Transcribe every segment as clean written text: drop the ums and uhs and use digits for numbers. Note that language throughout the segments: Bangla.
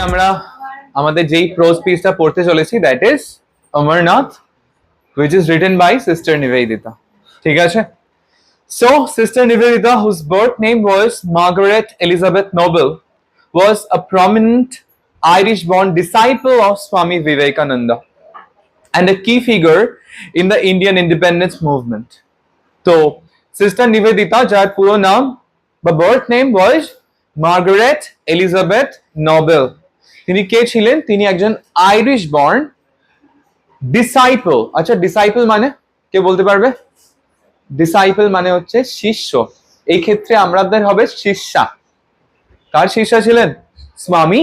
আমরা আমাদের যেই প্রোজ পিসটা পড়তে চলেছি that is Amarnath which is written by Sister Nivedita. ঠিক আছে? So Sister Nivedita, whose birth name was Margaret Elizabeth Noble, was a prominent Irish-born disciple of Swami Vivekananda and a key figure in the Indian independence movement. So Sister Nivedita, যার পুরো নাম বা birth name was Margaret Elizabeth Noble. তিনি কে ছিলেন? তিনি একজন আইরিশ বর্ন ডিসাইপল। আচ্ছা, ডিসাইপল মানে কে বলতে পারবে? ডিসাইপল মানে হচ্ছে শিষ্য। এই ক্ষেত্রে আমাদের হবে শিষ্যা। কার শিষ্যা ছিলেন? স্বামী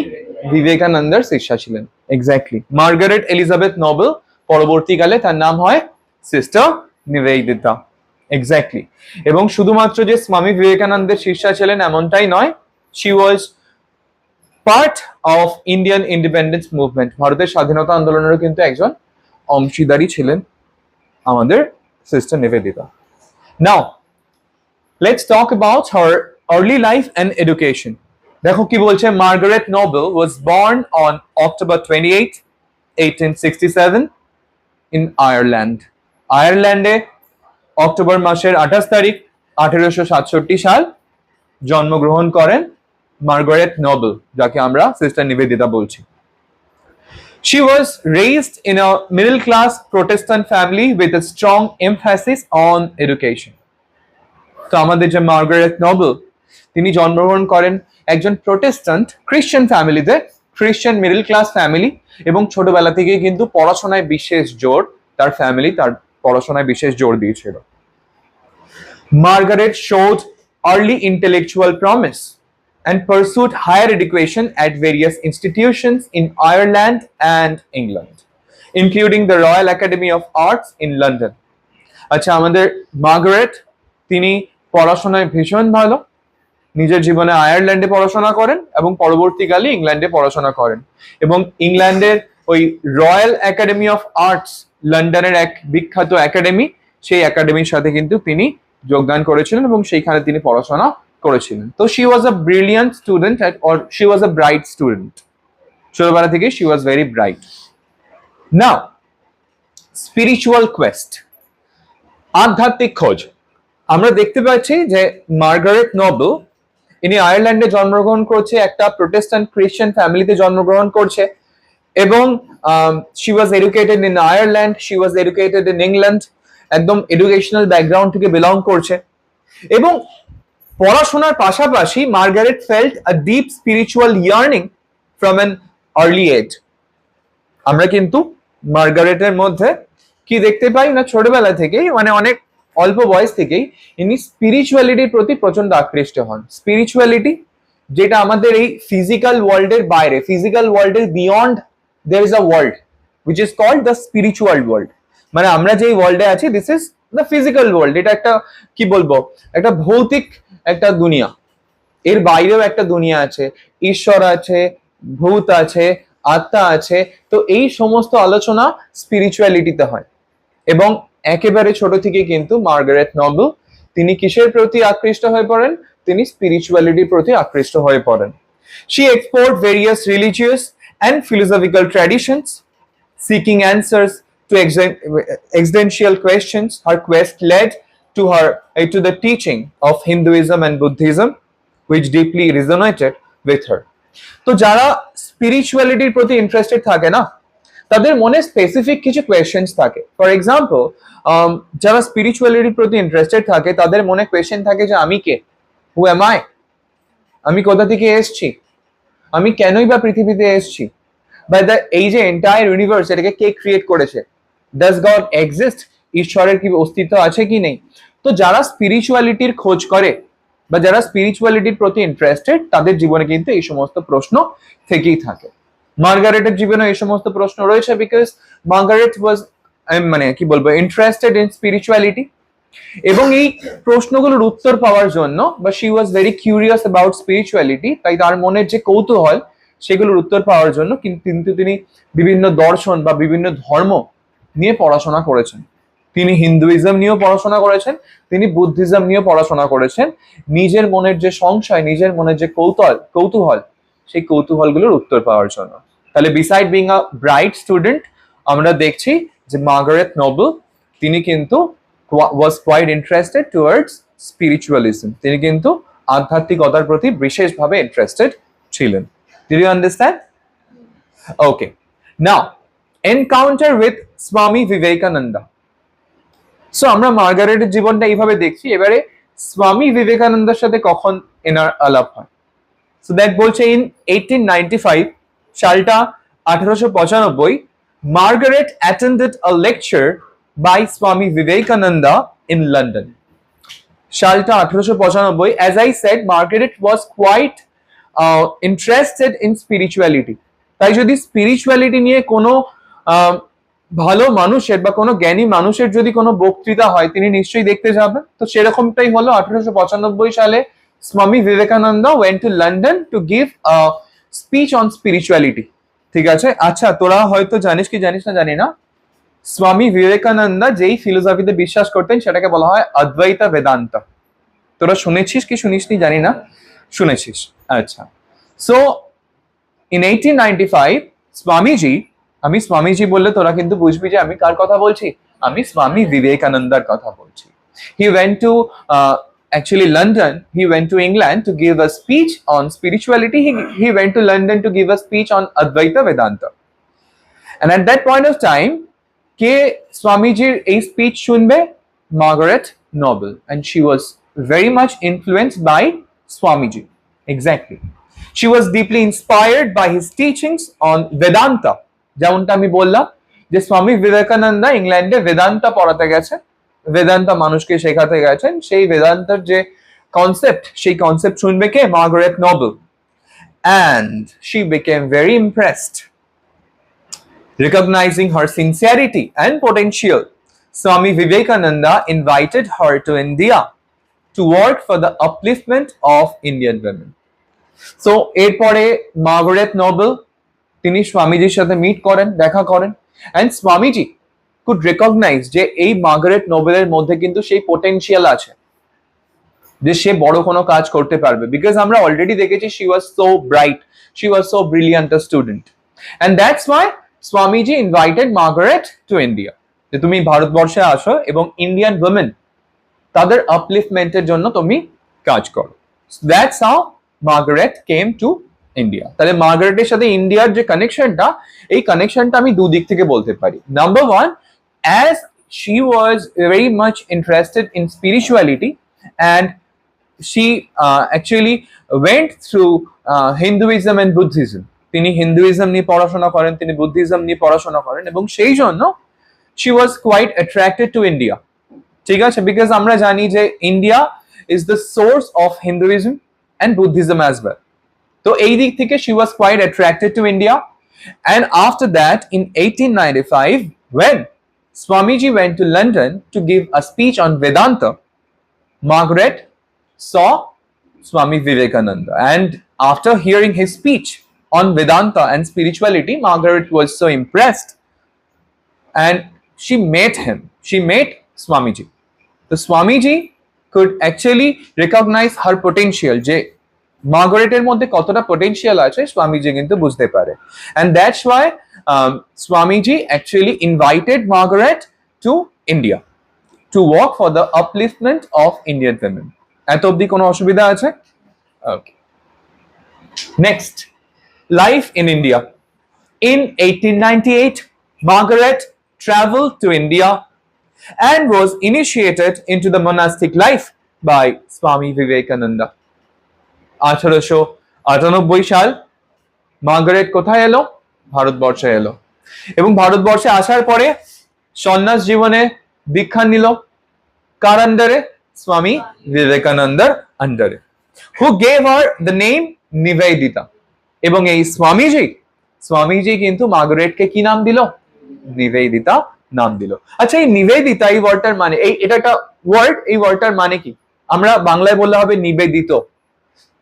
বিবেকানন্দের শিষ্যা ছিলেন। এক্স্যাক্টলি। মার্গারেট এলিজাবেথ নোবেল, পরবর্তীকালে তার নাম হয় সিস্টার নিবেদিতা। এক্স্যাক্টলি। এবং শুধুমাত্র যে স্বামী বিবেকানন্দের শিষ্যা ছিলেন এমনটাই নয়, she was part of Indian independence movement. ভারতের স্বাধীনতা আন্দোলনেরও কিন্তু একজন অংশীদারী ছিলেন আমাদের sister Nivedita. Now let's talk about her early life and education. দেখো কি বলছে, Margaret Noble was born on October 28, 1867 in Ireland. আয়ারল্যান্ডে অক্টোবর মাসের 28 তারিখ 1867 সাল জন্মগ্রহণ করেন মার্গারেট নোবেল, যাকে আমরা সিস্টার নিবেদিতা বলছি। She was raised in a middle-class Protestant family with a strong emphasis on education. তো আমাদের যে মার্গারেট নোবেল, তিনি জন্মগ্রহণ করেন একজন প্রোটেস্ট্যান্ট খ্রিস্টান ফ্যামিলিতে, খ্রিস্টান মিডল ক্লাস ফ্যামিলি, এবং ছোটবেলা থেকে কিন্তু পড়াশোনায় বিশেষ জোর, তার ফ্যামিলি তার পড়াশোনায় বিশেষ জোর দিয়েছিল। Margaret showed early intellectual promise and pursued higher education at various institutions in Ireland and England, including the Royal Academy of Arts in London. আচ্ছা, আমাদের মার্গারেট তিনি পড়াশোনায় ভীষণ ভালো, নিজের জীবনে আয়ারল্যান্ডে পড়াশোনা করেন এবং পরবর্তীকালে ইংল্যান্ডে পড়াশোনা করেন, এবং ইংল্যান্ডের ওই রয়্যাল একাডেমি অফ আর্টস, লন্ডনের এক বিখ্যাত একাডেমি, সেই একাডেমির সাথে কিন্তু তিনি যোগদান করেছিলেন এবং সেইখানে তিনি পড়াশোনা করেছিলেন। তো she was a brilliant student or she was a bright student. ছোটবেলা থেকে she was very bright. Now spiritual Quest, আধ্যাত্মিক খোঁজ। আমরা দেখতে পাচ্ছি যে মার্গারেট নোবেল ইনি আয়ারল্যান্ডে জন্মগ্রহণ করছে, একটা প্রোটেস্ট্যান্ট খ্রিস্টান ফ্যামিলিতে জন্মগ্রহণ করছে, এবং she was educated in Ireland, she was educated in England, একদম এডুকেশনাল ব্যাকগ্রাউন্ড থেকে বিলং করছে। এবং পড়াশোনার পাশাপাশি Margaret felt a deep spiritual yearning from an early age. আমরা কিন্তু মার্গারেটের মধ্যে কি দেখতে পাই না, ছোটবেলা থেকেই, মানে অনেক অল্প বয়স থেকেই ইনি স্পিরিচুয়ালিটির প্রতি প্রচন্ড আকৃষ্ট হন। স্পিরিচুয়ালিটি যেটা আমাদের এই ফিজিক্যাল ওয়ার্ল্ডের বাইরে, ফিজিক্যাল ওয়ার্ল্ডের beyond there is a world which is called the spiritual world. মানে আমরা যেই ওয়ার্ল্ডে আছি, this is the physical world. এটা একটা কি বলবো, একটা ভৌতিক একটা দুনিয়া। এর বাইরেও একটা দুনিয়া আছে, ঈশ্বর আছে, ভূত আছে, আত্মা আছে। তো এই সমস্ত আলোচনা স্পিরিচুয়ালিটিতে হয়। এবং একেবারে ছোট থেকে কিন্তু মার্গারেট নোবেল তিনি কিসের প্রতি আকৃষ্ট হয়ে পড়েন? তিনি স্পিরিচুয়ালিটির প্রতি আকৃষ্ট হয়ে পড়েন। She explored various religious and philosophical traditions, seeking answers to existential questions. Her quest led to the teaching of Hinduism and Buddhism, which deeply resonated with her. তো যারা স্পিরিচুয়ালিটির প্রতি ইন্টারেস্টেড থাকে না, তাদের মনে স্পেসিফিক কিছু কোয়েশ্চেন্স থাকে। ফর এক্সাম্পল, যারা স্পিরিচুয়ালিটির প্রতি ইন্টারেস্টেড থাকে তাদের মনে কোয়েশ্চেন থাকে যে আমি কে, হু এম আই, আমি কোথা থেকে এসেছি, আমি কেনই বা পৃথিবীতে এসেছি, বা এই যে এন্টায়ার ইউনিভার্স, এটাকে কে ক্রিয়েট করেছে, ডাজ গড এক্সিস্ট, ঈশ্বরের কি অস্তিত্ব আছে কি নেই। তো যারা স্পিরিচুয়ালিটির খোঁজ করে বা যারা স্পিরিচুয়ালিটির প্রতি ইন্টারেস্টেড, তাদের জীবনে কিন্তু এই সমস্ত প্রশ্ন থেকেই থাকে। মার্গারেটের জীবনে এই সমস্ত প্রশ্ন রয়েছে বিকজ মার্গারেট ওয়াজ, মানে কি বলবো, ইন্টারেস্টেড ইন স্পিরিচুয়ালিটি। এবং এই প্রশ্নগুলোর উত্তর পাওয়ার জন্য, বা she was very curious about spirituality, তাই তার মনের যে কৌতূহল সেগুলোর উত্তর পাওয়ার জন্য কিন্তু তিনি বিভিন্ন দর্শন বা বিভিন্ন ধর্ম নিয়ে পড়াশোনা করেছেন। তিনি হিন্দুইজম নিয়েও পড়াশোনা করেছেন, তিনি বুদ্ধিজম নিয়েও পড়াশোনা করেছেন। নিজের মনের যে সংশয়, নিজের মনের যে কৌতূহল, সেই কৌতূহলগুলোর উত্তর পাওয়ার জন্য। তাহলে beside being a bright student, আমরা দেখছি যে মার্গারেট নোবেল তিনি কিন্তু was quite interested towards spiritualism, তিনি কিন্তু আধ্যাত্মিকতার প্রতি বিশেষভাবে ইন্টারেস্টেড ছিলেন। Did you understand? Okay, now encounter with Swami Vivekananda. So আমরা মার্গারেটের জীবনটা এইভাবে দেখছি, এবারে স্বামী বিবেকানন্দের সাথে কখন এনার আলাপ হয়। সো দ্যাট বলছে ইন 1895, সালটা 1895, Margaret attended a lecture by Swami Vivekananda in London. সালটা 1895, as I said, Margaret was quite interested in spirituality. তাই যদি স্পিরিচুয়ালিটি নিয়ে কোনো ভালো মানুষের বা কোনো জ্ঞানী মানুষের যদি কোনো বক্তৃতা হয় তিনি নিশ্চয়ই দেখতে যাবেন। তো সেরকমটাই হলো 1895 সালে Swami Vivekananda went to London to give a speech on spirituality. ঠিক আছে, আচ্ছা তোরা হয়তো জানিস কি জানিস না জানি না, স্বামী বিবেকানন্দ যেই ফিলোসফিতে বিশ্বাস করতেন সেটাকে বলা হয় অদ্বৈত বেদান্ত। তোরা শুনেছিস কি শুনিসনি জানি না, শুনেছিস? আচ্ছা, সো ইন 1895 স্বামীজি, আমি স্বামীজি বললে তোরা কিন্তু বুঝবি যে আমি কার কথা বলছি, আমি স্বামী বিবেকানন্দার কথা বলছি। He went to actually London, he went to England to give a speech on spirituality. He went to London to give a speech on Advaita Vedanta. And at that point of time, কে স্বামীজির এই স্পিচ শুনবে? Margaret Noble, and she was very much influenced by Swamiji. Exactly. She was deeply inspired by his teachings on Vedanta. যেমনটা আমি বললাম যে স্বামী বিবেকানন্দ ইংল্যান্ডে বেদান্তা পড়াতে গেছে, বেদান্তা মানুষকে শেখাতে গেছেন, সেই বেদান্তার যে কনসেপ্ট, সেই কনসেপ্ট শুনবে কে? Margaret Noble. And she became very impressed. Recognizing her sincerity and potential, Swami Vivekananda invited her to India to work for the upliftment of Indian women. So এরপরে মার্গারেট নোবেল তিনি স্বামীজির সাথে মিট করেন, দেখা করেন, and স্বামীজি could recognize যে এই মার্গারেট নোবেলের মধ্যে কিন্তু সেই পোটেনশিয়াল আছে যে সে বড় কোনো কাজ করতে পারবে, বিকজ আমরা অলরেডি দেখেছি she was so bright, she was so brilliant a student, and that's why Swamiji invited Margaret to India, যে তুমি ভারতবর্ষে আসো এবং ইন্ডিয়ান উইমেন তাদের আপলিফটমেন্টের জন্য তুমি কাজ করো। That's how Margaret came to India. তাহলে মার্গারেটের সাথে ইন্ডিয়ার যে কানেকশনটা, এই কানেকশনটা আমি দুদিক থেকে বলতে পারি। Number one, as she was very much interested in spirituality and she actually went through Hinduism and Buddhism. তিনি হিন্দুইজম নিয়ে পড়াশোনা করেন, তিনি বুদ্ধিজম নিয়ে পড়াশোনা করেন, এবং সেই জন্য she was quite attracted to India. ঠিক আছে, বিকজ আমরা জানি যে India is the source of Hinduism and Buddhism as well. তো এই দিক থেকে she was quite attracted to India. And after that, in 1895, when Swamiji went to London to give a speech on Vedanta, Margaret saw Swami Vivekananda, and after hearing his speech on Vedanta and spirituality, Margaret was so impressed and she met him. She met Swamiji. The Swamiji could actually recognize her potential, যে মার্গারেটের মধ্যে কতটা পোটেনশিয়াল আছে স্বামীজি কিন্তু বুঝতে পারে, and that's why Swamiji actually invited Margaret to India to work for the upliftment of Indian women. এত অবধি কোনো অসুবিধা আছে? Okay. Next, life in India. In 1898, Margaret traveled to India and was initiated into the monastic life by Swami Vivekananda. 1898 সাল মার্গারেট কোথায় এলো? ভারতবর্ষে এলো, এবং ভারতবর্ষে আসার পরে সন্ন্যাস জীবনে দীক্ষা নিল কার আন্ডারে? স্বামী বিবেকানন্দার আন্ডারে। Who gave her the name Nivedita, এবং এই স্বামীজি কিন্তু মার্গারেটকে কি নাম দিল? নিবেদিতা নাম দিল। আচ্ছা, এই নিবেদিতা এই ওয়ার্ডটার মানে, এটা একটা ওয়ার্ড, এই ওয়ার্ডটার মানে কি? আমরা বাংলায় বললে হবে নিবেদিত।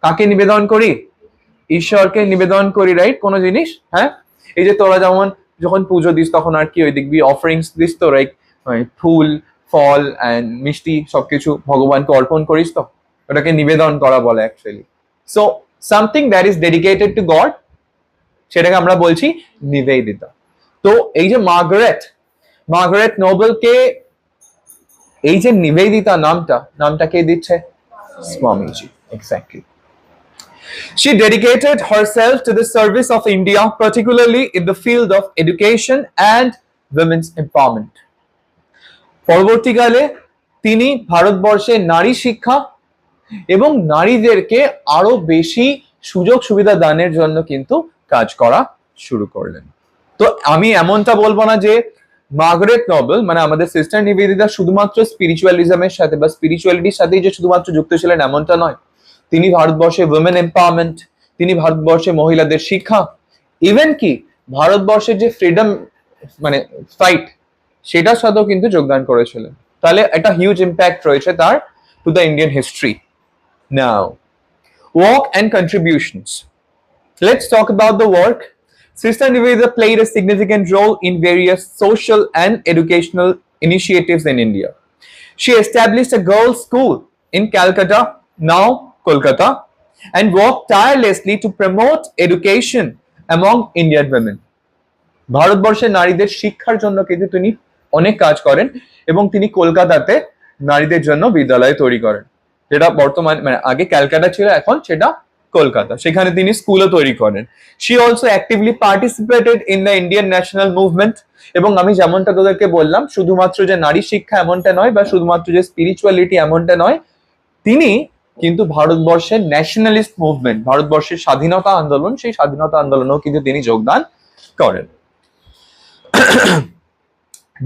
কাকে নিবেদন করি? ঈশ্বরকে নিবেদন করি, রাইট? কোনো জিনিস, হ্যাঁ, এই যে তোরা যেমন যখন পুজো দিস তখন আর কি ওই দেখবি অফারিংস দিস তো, রাইট? ফুল, ফল এন্ড মিষ্টি সবকিছু ভগবানকে অর্পণ করিস, তো ওটাকে নিবেদন করা বলে actually. So something that is dedicated to god, সেটাকে আমরা বলছি নিবেদিতা। তো এই যে মার্গারেট নোবেলকে এই যে নিবেদিতা নামটা কে দিচ্ছে? Swamiji, exactly. She dedicated herself to the service of India, particularly in the field of education and women's empowerment. পরবর্তীকালে তিনি ভারতবর্ষে নারী শিক্ষা এবং নারীদেরকে আরো বেশি সুযোগ সুবিধা দানের জন্য কিন্তু কাজ করা শুরু করলেন। তো আমি এমনটা বলবো না যে মার্গারেট নোবেল মানে আমাদের সিস্টার নিবেদিতা শুধুমাত্র স্পিরিচুয়ালিজমের সাথে বা স্পিরিচুয়ালিটির সাথেই যে শুধুমাত্র যুক্ত ছিলেন এমনটা নয়। তিনি ভারতবর্ষে উইমেন এম্পাওয়ারমেন্ট, তিনি ভারতবর্ষে মহিলাদের শিক্ষা, ইভেন কি ভারতবর্ষের যে ফ্রিডম মানে ফাইট সেটার সাথেও কিন্তু যোগদান করেছিলেন। তাহলে একটা হিউজ ইম্প্যাক্ট রয়েছে তার to the Indian history. Now work and contributions. Let's talk about the work. Sister Nivedita played a significant role in various social and educational initiatives in India. She established a girls' school in Calcutta, now Kolkata, and worked tirelessly to promote education among Indian women. ভারতবর্ষের নারীদের শিক্ষার জন্য কিন্তু তিনি অনেক কাজ করেন এবং তিনি কলকাতাতে নারীদের জন্য বিদ্যালয় তৈরি করেন, যেটা বর্তমানে মানে আগে ক্যালকাটা ছিল, এখন সেটা কলকাতা, সেখানে তিনি স্কুলও তৈরি করেন। She also actively participated in the Indian national movement. এবং আমি যেমনটা তোদেরকে বললাম, শুধুমাত্র যে নারী শিক্ষা এমনটা নয় বা শুধুমাত্র যে স্পিরিচুয়ালিটি এমনটা নয়, তিনি কিন্তু ভারতবর্ষের ন্যাশনালিস্ট মুভমেন্ট, ভারতবর্ষের স্বাধীনতা আন্দোলন, সেই স্বাধীনতা আন্দোলনেও কিন্তু তিনি যোগদান করেন।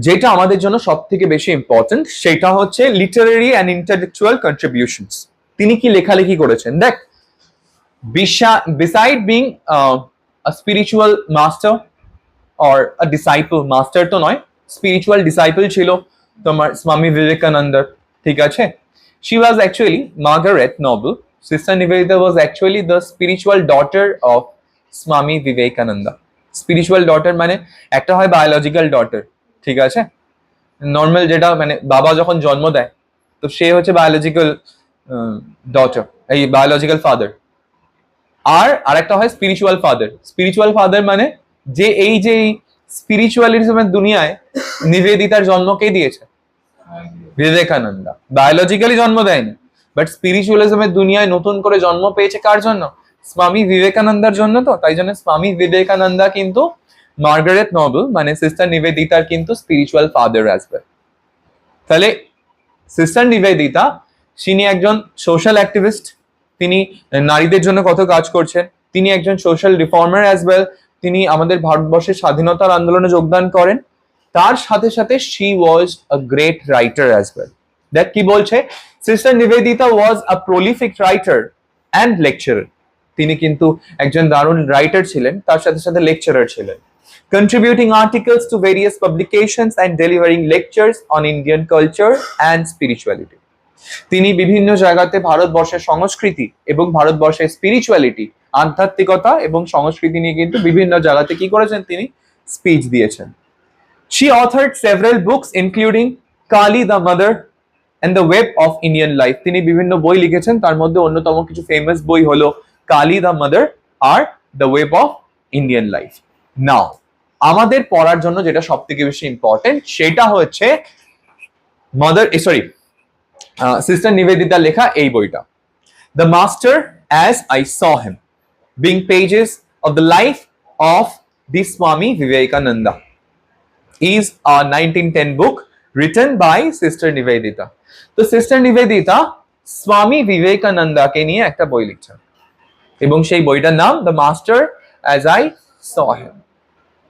যেটা আমাদের জন্য সব থেকে বেশি ইম্পর্টেন্ট সেটা হচ্ছে লিটারারি অ্যান্ড ইন্টেলেকচুয়াল কন্ট্রিবিউশনস। তিনি কি লেখালেখি করেছেন? দেখ, beside being a spiritual master or a disciple, master তো নয়, spiritual disciple ছিল তোমার স্বামী বিবেকানন্দের, ঠিক আছে? She was actually Margaret Noble. Sister Nivedita was actually the spiritual daughter of Swami Vivekananda. Spiritual daughter মানে একটা হয় বায়োলজিক্যাল ডটার, ঠিক আছে? নর্মাল যেটা মানে বাবা যখন জন্ম দেয় তো সে হচ্ছে বায়োলজিক্যাল ডটার, এই বায়োলজিক্যাল ফাদার। আর আরেকটা হয় স্পিরিচুয়াল ফাদার। স্পিরিচুয়াল ফাদার মানে যে এই যে স্পিরিচুয়ালিজমের দুনিয়ায় নিবেদিতার জন্ম কে দিয়েছে? বিবেকানন্দা। বায়োলজিক্যালি জন্ম দেয়নি, বাট স্পিরিচুয়ালিজমের দুনিয়ায় নতুন করে জন্ম পেয়েছে কার জন্য? স্বামী বিবেকানন্দার জন্য। তো তাই জন্য স্বামী বিবেকানন্দা কিন্তু মার্গারেট নোবেল মানে সিস্টার নিবেদিতার কিন্তু স্পিরিচুয়াল ফাদার অ্যাজ ওয়েল। তাহলে সিস্টার নিবেদিতা তিনি একজন সোশ্যাল অ্যাক্টিভিস্ট, তিনি নারীদের জন্য কত কাজ করছেন, তিনি একজন সোশ্যাল রিফর্মার অ্যাজ ওয়েল, তিনি আমাদের ভারতবর্ষের স্বাধীনতার আন্দোলনে যোগদান করেন। তার সাথে সাথে she was a great writer as well. দেখ কি বলছে, sister Nivedita was a prolific writer and lecturer. তিনি কিন্তু একজন দারুণ রাইটার ছিলেন, তার সাথে সাথে লেকচারার ছিলেন। Contributing articles to various publications and delivering lectures on Indian culture and spirituality. তিনি বিভিন্ন জায়গাতে ভারতবর্ষের সংস্কৃতি এবং ভারতবর্ষের স্পিরিচুয়ালিটি, আধ্যাত্মিকতা এবং সংস্কৃতি নিয়ে কিন্তু বিভিন্ন জায়গাতে কি করেছেন? তিনি স্পিচ দিয়েছেন। She authored several books including Kali the Mother and the Web of Indian Life. তিনি বিভিন্ন বই লিখেছেন, তার মধ্যে অন্যতম কিছু ফেমাস বই হলো কালি দ্য মাদার আর the web of Indian life. Now আমাদের পড়ার জন্য যেটা সব থেকে বেশি ইম্পর্টেন্ট সেটা হচ্ছে সিস্টার নিবেদিতা লেখা এই বইটা, the master as I saw him, being pages of the life of the Swami Vivekananda is a 1910 book written by Sister Nivedita. তো সিস্টার নিবেদিতা স্বামী বিবেকানন্দাকে নিয়ে একটা বই লিখছেন এবং সেই বইটার নাম the master as I saw him.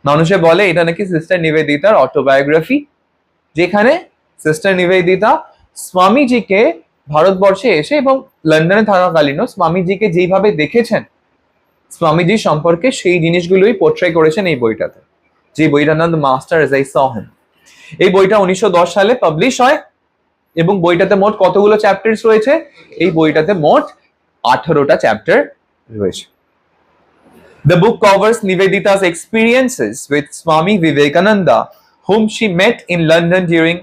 মানুষে বলে এটা নাকি সিস্টার নিবেদিতার অটোবায়োগ্রাফি, যেখানে সিস্টার নিবেদিতা স্বামীজিকে ভারতবর্ষে এসে এবং লন্ডনে থাকাকালীনও স্বামীজিকে যেইভাবে দেখেছেন, স্বামীজি সম্পর্কে সেই জিনিসগুলোই পোর্ট্রে করেছেন এই বইটাতে, যে বইটার নাম the master as I saw him. এই বইটা 1910 সালে পাবলিশ হয় এবং বইটাতে মোট কতগুলো চ্যাপ্টার্স রয়েছে? এই বইটাতে মোট 18টা চ্যাপ্টার রয়েছে। The book covers Nivedita's experiences with Swami Vivekananda, whom she met in London during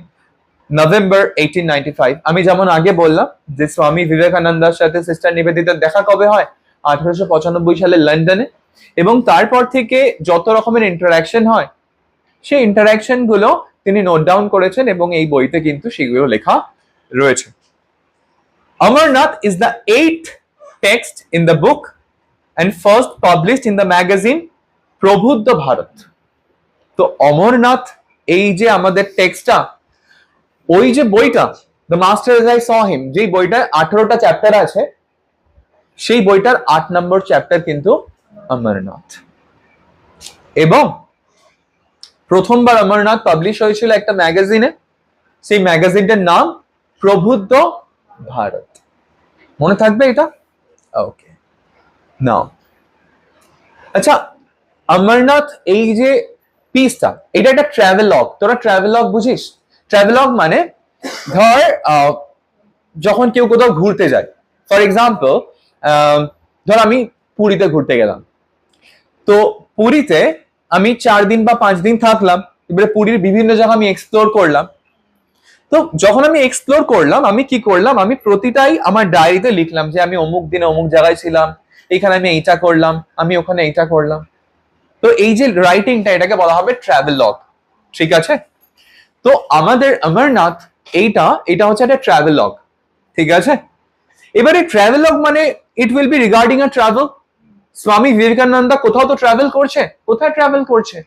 November 1895. আমি যেমন আগে বললাম যে স্বামী বিবেকানন্দার সাথে সিস্টার নিবেদিতার দেখা কবে হয়? 1895 সালে লন্ডনে, এবং তারপর থেকে যত রকমের ইন্টারাকশন হয় সেই ইন্টারাকশন গুলো তিনি নোট ডাউন করেছেন এবং এই বইতে কিন্তু সেগুলো লেখা রয়েছে। Amarnath is the 8th text in the book and first published in the magazine প্রবুদ্ধ ভারত। তো অমরনাথ এই যে আমাদের টেক্সটটা, ওই যে বইটা the master as I saw him, যে বইটার 18টা চ্যাপ্টার আছে, সেই বইটার 8 নম্বর চ্যাপ্টার কিন্তু অমরনাথ। এবং প্রথমবার অমরনাথ পাবলিশ হয়েছিল একটা ম্যাগাজিনে, সেই ম্যাগাজিনটার নাম প্রবুদ্ধ ভারত। মনে থাকবে এটা? ওকে, নাও আচ্ছা, অমরনাথ এই যে পিসটা, এটা একটা ট্রাভেলগ। তোরা ট্রাভেলগ বুঝিস? ট্রাভেলগ মানে ধর যখন কেউ কোথাও ঘুরতে যায়, ফর এক্সাম্পল ধর আমি পুরীতে ঘুরতে গেলাম, তো পুরীতে আমি 4 দিন বা 5 দিন থাকলাম, এবারে পুরীর বিভিন্ন জায়গা আমি এক্সপ্লোর করলাম। তো যখন আমি এক্সপ্লোর করলাম, আমি কি করলাম, আমি প্রতিটাই আমার ডায়েরিতে লিখলাম যে আমি অমুক দিনে অমুক জায়গায় ছিলাম, এখানে আমি এইটা করলাম, আমি ওখানে এইটা করলাম। তো এই যে রাইটিংটা, এটাকে বলা হবে ট্রাভেল লগ, ঠিক আছে? তো আমাদের অমরনাথ এটা হচ্ছে একটা ট্রাভেল লগ, ঠিক আছে? এবারে ট্রাভেল লগ মানে it will be regarding a travel. Swami Vivekananda কোথাও তো ট্রাভেল করছে, কোথায় ট্রাভেল করছে?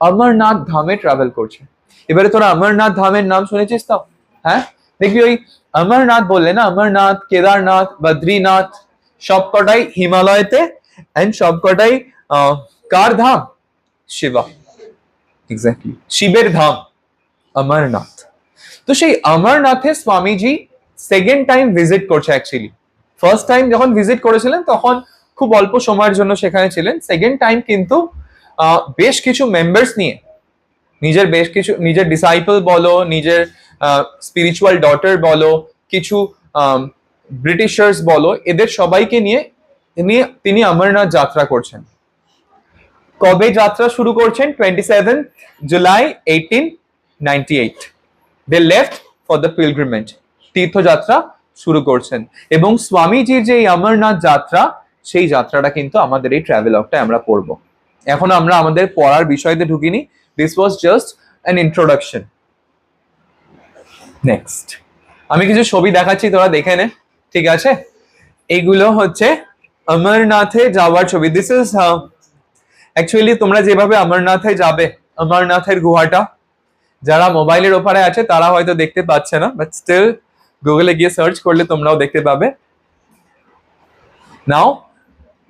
অমরনাথ ধামে ট্রাভেল করছে। এবারে তোরা অমরনাথ ধামের নাম শুনেছিস তো? হ্যাঁ, দেখবি ওই অমরনাথ বললে না, অমরনাথ, কেদারনাথ, বদ্রীনাথ, সবকটাই হিমালয়তে, এন্ড সবকটাই কার ধাম? শিবা, এক্স্যাক্টলি, শিবের ধাম অমরনাথ। তো সেই অমরনাথে স্বামীজি সেকেন্ড টাইম ভিজিট করছে। অ্যাকচুয়ালি ফার্স্ট টাইম যখন ভিজিট করেছিলেন তখন খুব অল্প সময়ের জন্য সেখানে ছিলেন। সেকেন্ড টাইম কিন্তু বেশ কিছু মেম্বার্স নিয়ে, নিজের ডিসাইপল বলো, নিজের স্পিরিচুয়াল ডটার বলো, কিছু ব্রিটিশার্স বলো, এদের সবাইকে নিয়ে তিনি অমরনাথ যাত্রা করছেন। কবে যাত্রা শুরু করছেন? 27 জুলাই 1898 দে লেফট ফর দ্য পিলগ্রিমেজ, তীর্থযাত্রা শুরু করছেন। এবং স্বামীজির যে অমরনাথ যাত্রা, সেই যাত্রাটা কিন্তু আমাদের এই ট্রাভেলগটা আমরা পড়বো। এখন আমরা আমাদের পড়ার বিষয়তে ঢুকিনি, this was just an introduction. Next আমি কিছু ছবি দেখাচ্ছি, তোরা দেখে নে, ঠিক আছে? এইগুলো হচ্ছে অমরনাথে যাওয়ার ছবি। দিস ইজ অ্যাকচুয়ালি তোমরা যেভাবে অমরনাথে যাবে, অমরনাথের গুহাটা যারা মোবাইলের ওপারে আছে তারা হয়তো দেখতে পাচ্ছে না, বাট স্টিল গুগলে গিয়ে সার্চ করলে তোমরাও দেখতে পাবে। Now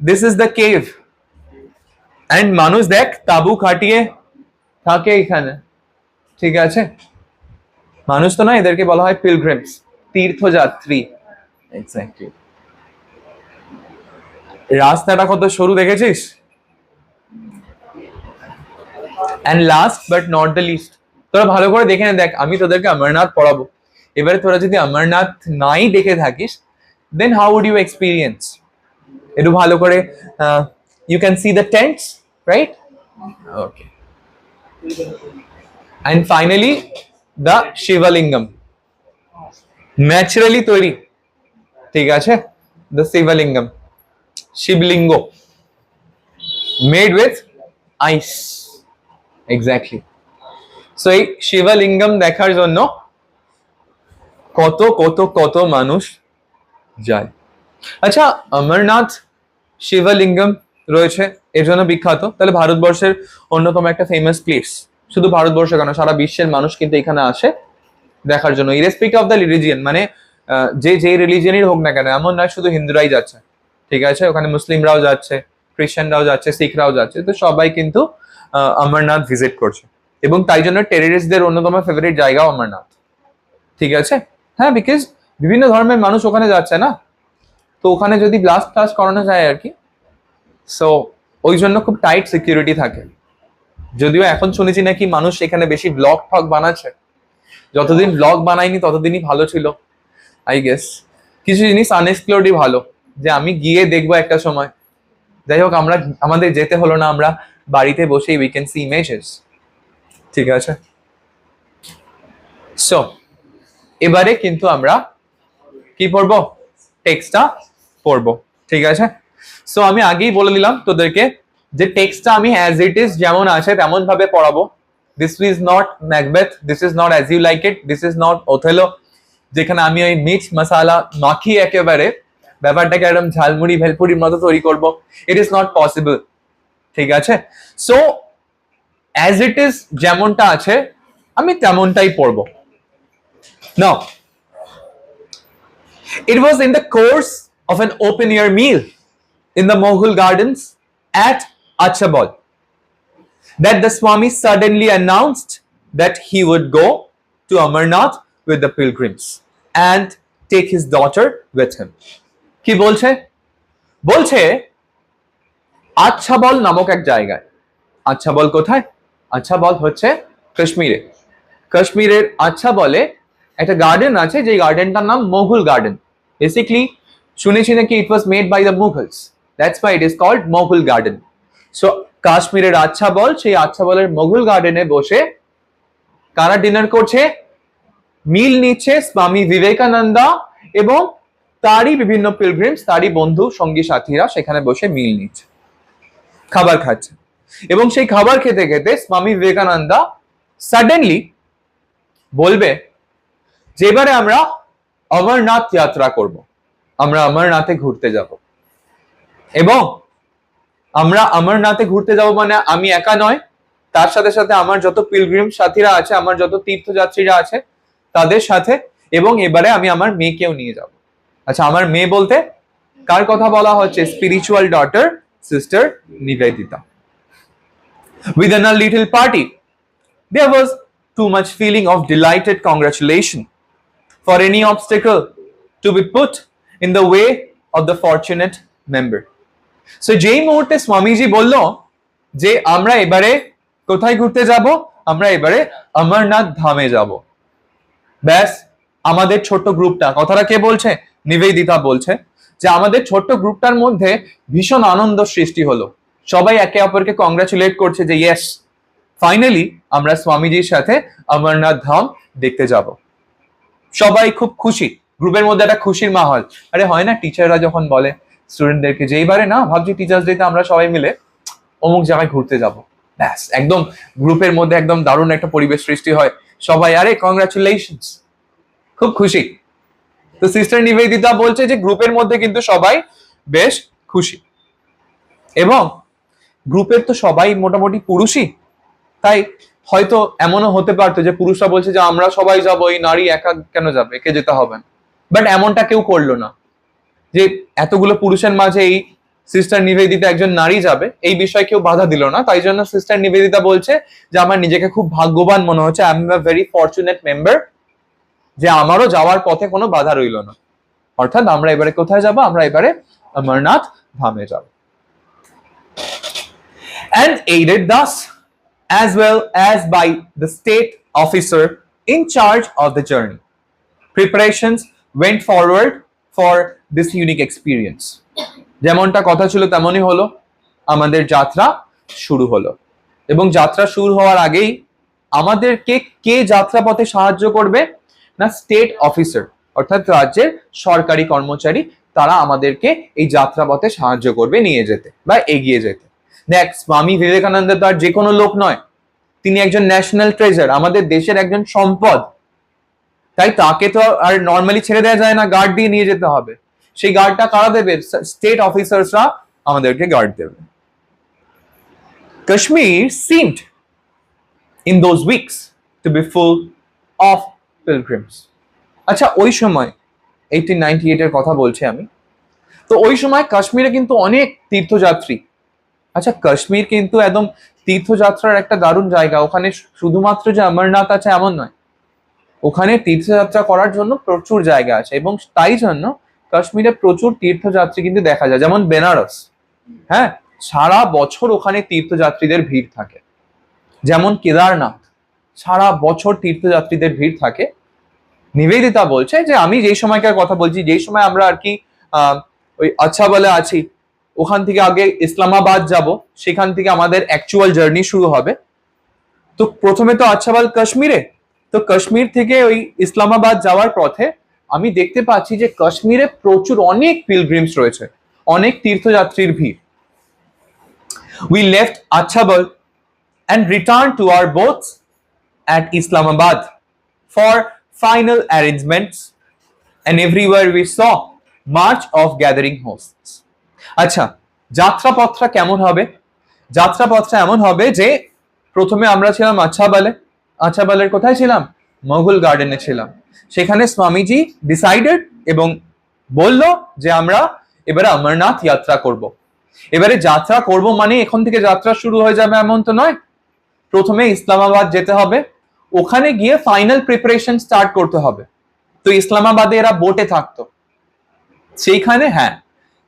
this is the cave, and মানুষ দেখ তাবু খাটিয়ে থাকে এখানে, ঠিক আছে? মানুষ তো না, এদেরকে বলা হয় পিলগ্রিমস, তীর্থযাত্রী। এক্স্যাক্টলি। রাস্তাটা কত সরু দেখেছিস? And last but not the least, তোরা ভালো করে দেখে নে। দেখ, আমি তোদেরকে অমরনাথ পড়াবো, এবারে তোরা যদি অমরনাথ নাই দেখে থাকিস, then how would you experience? একটু ভালো করে you can see the tents, right? Okay. And finally the Shivalingam, naturally তৈরি, ঠিক আছে? The Shivalingam, Shivalinga made with ice, exactly. So এই শিবলিঙ্গম দেখার জন্য কত কত কত মানুষ যায়। আচ্ছা, অমরনাথ শিবলিঙ্গম রয়েছে এর জন্য বিখ্যাত, তাহলে ভারতবর্ষের অন্যতম একটা ফেমাস প্লেস, শুধু ভারতবর্ষ কেন, সারা বিশ্বের মানুষ কিন্তু এখানে আসে দেখার জন্য, ইরেসপেক্টিভ অফ দ্য রিলিজিয়ন। মানে যে রিলিজিয়নের হোক না কেন, এমন নয় শুধু হিন্দুরাই যাচ্ছে, ঠিক আছে? ওখানে মুসলিমরাও যাচ্ছে, খ্রিস্টানরাও যাচ্ছে, শিখরাও যাচ্ছে, তো সবাই কিন্তু অমরনাথ ভিজিট করছে। এবং তাই জন্য টেররিস্টদের অন্যতম ফেভারিট জায়গা অমরনাথ, ঠিক আছে? হ্যাঁ, বিকজ বিভিন্ন ধর্মের মানুষ ওখানে যাচ্ছে না, তো ওখানে যদি ব্লাস্ট ফ্লাস্ট করানো যায় আর কি, সো ওই জন্য খুব টাইট সিকিউরিটি থাকে। যদিও এখন শুনেছি নাকি মানুষ এখানে বেশি ব্লগ ঠক বানাচ্ছে, যতদিন ব্লগ বানায়নি ততদিনই ভালো ছিল, আই গেস। কিছু জিনিস আনএক্সপ্লোরডই ভালো, যে আমি গিয়ে দেখবো একটা সময়। যাই হোক, আমাদের যেতে হলো না, আমরা বাড়িতে বসেই উই ক্যান সি ইমেজেস, ঠিক আছে? সো এবারে কিন্তু আমরা কি পড়বো? টেক্সটটা পড়বো, ঠিক আছে? সো আমি আগেই বলে দিলাম তোদেরকে যে টেক্সটটা আমি অ্যাজ ইট ইজ যেমন আছে তেমন ভাবে পড়াবো। This is not Macbeth, this is not as you like it, this is not Othello যেখানে আমি ওই মিক্স মশালা মাখিয়ে একেবারে ব্যাপারটাকে একদম ঝালমুড়ি ভেলপুরির মতো তৈরি করব। ইট ইজ নট পসিবল, ঠিক আছে? সো অ্যাজ ইট ইজ যেমনটা আছে আমি তেমনটাই পড়বো। নাও it was in the course of an open air meal in the Mughal gardens at Achabal that the Swami suddenly announced that he would go to Amarnath with the pilgrims and take his daughter with him. কি বলছে? বলছে আচ্ছাবল নামক এক জায়গায়। আচ্ছাবল কোথায়? আচ্ছাবল হচ্ছে কাশ্মীরে। কাশ্মীরের আচ্ছাবলে একটা গার্ডেন আছে, যে গার্ডেনটার নাম মোঘল গার্ডেন। বেসিক্যালি শুনেছি নাকি it was made by the Mughals, that's why it is called Mughal garden. So কাশ্মীরের আচ্ছাবল, সেই আচ্ছাবলের মোঘল গার্ডেনে বসে কারা ডিনার করছে? মিল নিচ্ছে স্বামী বিবেকানন্দা এবং তারই বিভিন্ন পিলগ্রিমস, তারই বন্ধু সঙ্গী সাথীরা সেখানে বসে মিল নিচ্ছে, খাবার খাচ্ছে। এবং সেই খাবার খেতে খেতে স্বামী বিবেকানন্দা সাডেনলি বলবে যে এবারে আমরা অমরনাথ যাত্রা করব, আমরা অমরনাথে ঘুরতে যাব। এবং আমরা অমরনাথে ঘুরতে যাব মানে আমি একা নয়, তার সাথে সাথে আমার যত পিলগ্রিম সাথীরা আছে, আমার যত তীর্থযাত্রীরা আছে তাদের সাথে, এবং এবারে আমি আমার মেয়েকেও নিয়ে যাব। আচ্ছা, আমার মেয়ে বলতে কার কথা বলা হচ্ছে? Spiritual daughter sister Nivedita. Within a little party there was too much feeling of delighted congratulation for any obstacle to be put in the way of the fortunate member. So যেই মুহূর্তে স্বামীজি বলল যে আমরা এবারে কোথায় ঘুরতে যাব? আমরা এবারে অমরনাথ ধামে যাব, ব্যাস আমাদের ছোট্ট গ্রুপটা, কথাটা কে বলছে? নিবেদিতা বলছে যে আমাদের ছোট্ট গ্রুপটার মধ্যে ভীষণ আনন্দ সৃষ্টি হলো। সবাই একে অপরকে কংগ্রাচুলেট করছে যে ইয়েস, ফাইনালি আমরা স্বামীজির সাথে অমরনাথ ধাম দেখতে যাব। সবাই খুব খুশি, গ্রুপের মধ্যে একটা খুশির মাহল। আরে হয় না টিচাররা যখন বলে স্টুডেন্টদেরকে যে এইবারে না ভাবছি টিচার্স ডেতে আমরা সবাই মিলে অমুক জায়গায় ঘুরতে যাব, ব্যাস একদম গ্রুপের মধ্যে একদম দারুণ একটা পরিবেশ সৃষ্টি হয়। সবাই আরে কংগ্রাচুলেশনস, খুব খুশি। তো সিস্টার নিবেদিতা বলছে যে গ্রুপের মধ্যে কিন্তু সবাই বেশ খুশি, এবং গ্রুপের তো সবাই মোটামুটি পুরুষই, তাই হয়তো এমনও হতে পারতো যে পুরুষরা বলছে যে আমরা সবাই যাবো, এই নারী একা কেন যাবে, একে যেতে হবে না। বাট এমনটা কেউ করলো না যে এতগুলো পুরুষের মাঝে এই সিস্টার নিবেদিতা একজন নারী যাবে, এই বিষয়ে কেউ বাধা দিল না। তাই জন্য সিস্টার নিবেদিতা বলছে যে আমার নিজেকে খুব ভাগ্যবান মনে হচ্ছে, I am a very fortunate member, যে আমারও যাওয়ার পথে কোনো বাধা রইল না। অর্থাৎ আমরা এবারে কোথায় যাব? আমরা এবারে অমরনাথ ধামে যাব। And aided thus as well as by the state officer in charge of the journey, preparations went forward for this unique experience. যেমনটা কথা ছিল তেমনই হলো, আমাদের যাত্রা শুরু হলো। এবং যাত্রা শুরু হওয়ার আগেই আমাদেরকে কে যাত্রাপথে সাহায্য করবে? না, স্টেট অফিসার, অর্থাৎ রাজ্যের সরকারি কর্মচারী, তারা আমাদেরকে এই যাত্রাপথে সাহায্য করবে নিয়ে যেতে বা এগিয়ে যেতে। দেখ, স্বামী বিবেকানন্দ তো আর যে কোনো লোক নয়, তিনি একজন ন্যাশনাল ট্রেজার, আমাদের দেশের একজন সম্পদ। তাই তাকে তো আর নর্মালি ছেড়ে দেওয়া যায় না, গার্ড দিয়ে নিয়ে যেতে হবে। সেই গার্ডটা কারা দেবে? স্টেট অফিসার্সরা আমাদেরকে গার্ড দেবে। Kashmir seemed in those weeks to be full of pilgrims. আচ্ছা, ওই সময় 1898 এর কথা বলছি আমি, তো ওই সময় কাশ্মীরে কিন্তু অনেক তীর্থযাত্রী। আচ্ছা, কাশ্মীর কিন্তু একদম তীর্থযাত্রার একটা দারুণ জায়গা। ওখানে শুধুমাত্র যে অমরনাথ আছে এমন নয়, ওখানে তীর্থযাত্রা করার জন্য প্রচুর জায়গা আছে, এবং তাই জন্য কাশ্মীরে প্রচুর তীর্থযাত্রী কিন্তু দেখা যায়। যেমন বেনারস, হ্যাঁ, সারা বছর ওখানে তীর্থযাত্রীদের ভিড় থাকে। যেমন কেদারনাথ, সারা বছর তীর্থযাত্রীদের ভিড় থাকে। নিবেদিতা বলছে যে আমি যেই সময়কার কথা বলছি, যেই সময় আমরা আর কি ওই আচ্ছাবলে আছি, ওখান থেকে আগে ইসলামাবাদ যাব, সেখান থেকে আমাদের অ্যাকচুয়াল জার্নি শুরু হবে। তো প্রথমে তো আচ্ছাবল কাশ্মীরে, তো কাশ্মীর থেকে ওই ইসলামাবাদ যাওয়ার পথে আমি দেখতে পাচ্ছি যে কাশ্মীরে প্রচুর অনেক পিলগ্রিমস রয়েছে, অনেক তীর্থযাত্রীর ভিড়। We left Achabal and returned to our boats at Islamabad for final arrangements, and everywhere we saw march of gathering hosts. আচ্ছা, যাত্রাপথটা কেমন হবে? যাত্রাপথটা এমন হবে যে প্রথমে আমরা ছিলাম আচ্ছাবালে। আচ্ছাবালের কোথায় ছিলাম? মোগল গার্ডেনে ছিলাম। সেখানে স্বামীজি ডিসাইডেড এবং বলল যে আমরা এবারে অমরনাথ যাত্রা করব। এবারে যাত্রা করব মানে এখন থেকে যাত্রা শুরু হয়ে যাবে এমন তো নয়। প্রথমে ইসলামাবাদ যেতে হবে, ওখানে গিয়ে ফাইনাল প্রিপারেশন স্টার্ট করতে হবে। তো ইসলামাবাদে এরা বোটে থাকতো,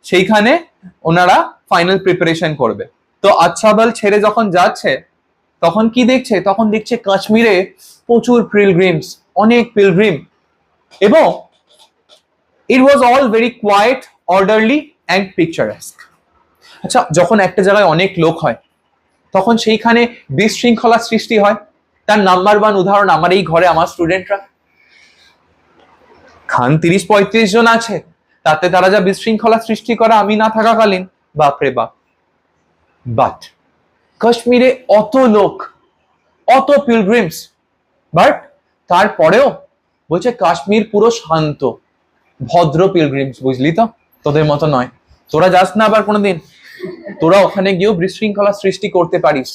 সেইখানে ওনারা ফাইনাল প্রিপারেশন করবে। তো আচ্ছাবাল ছেড়ে যখন যাচ্ছে তখন কি দেখছে? তখন দেখছে কাশ্মীরে প্রচুর পিলগ্রিমস, অনেক পিলগ্রিম, এবং it was all very quiet, orderly and picturesque. আচ্ছা, যখন একটা জায়গায় অনেক লোক হয় তখন সেইখানে বিশৃঙ্খলা সৃষ্টি হয়। তার নাম্বার ওয়ান উদাহরণ আমার এই ঘরে আমার স্টুডেন্টরা। খান 30-35 জন আছে, তাতে তারা যা বিশৃঙ্খলা সৃষ্টি করে আমি না থাকাকালীন, বাপরে বাপ। বাট কাশ্মীরে অত লোক, অত পিলগ্রিমস, বাট তারপরেও বলছে কাশ্মীর পুরো শান্ত, ভদ্র পিলগ্রিমস, বুঝলি তো? তোদের মতো নয়, তোরা যাস না আবার কোনোদিন, তোরা ওখানে গিয়েও বিশৃঙ্খলা সৃষ্টি করতে পারিস।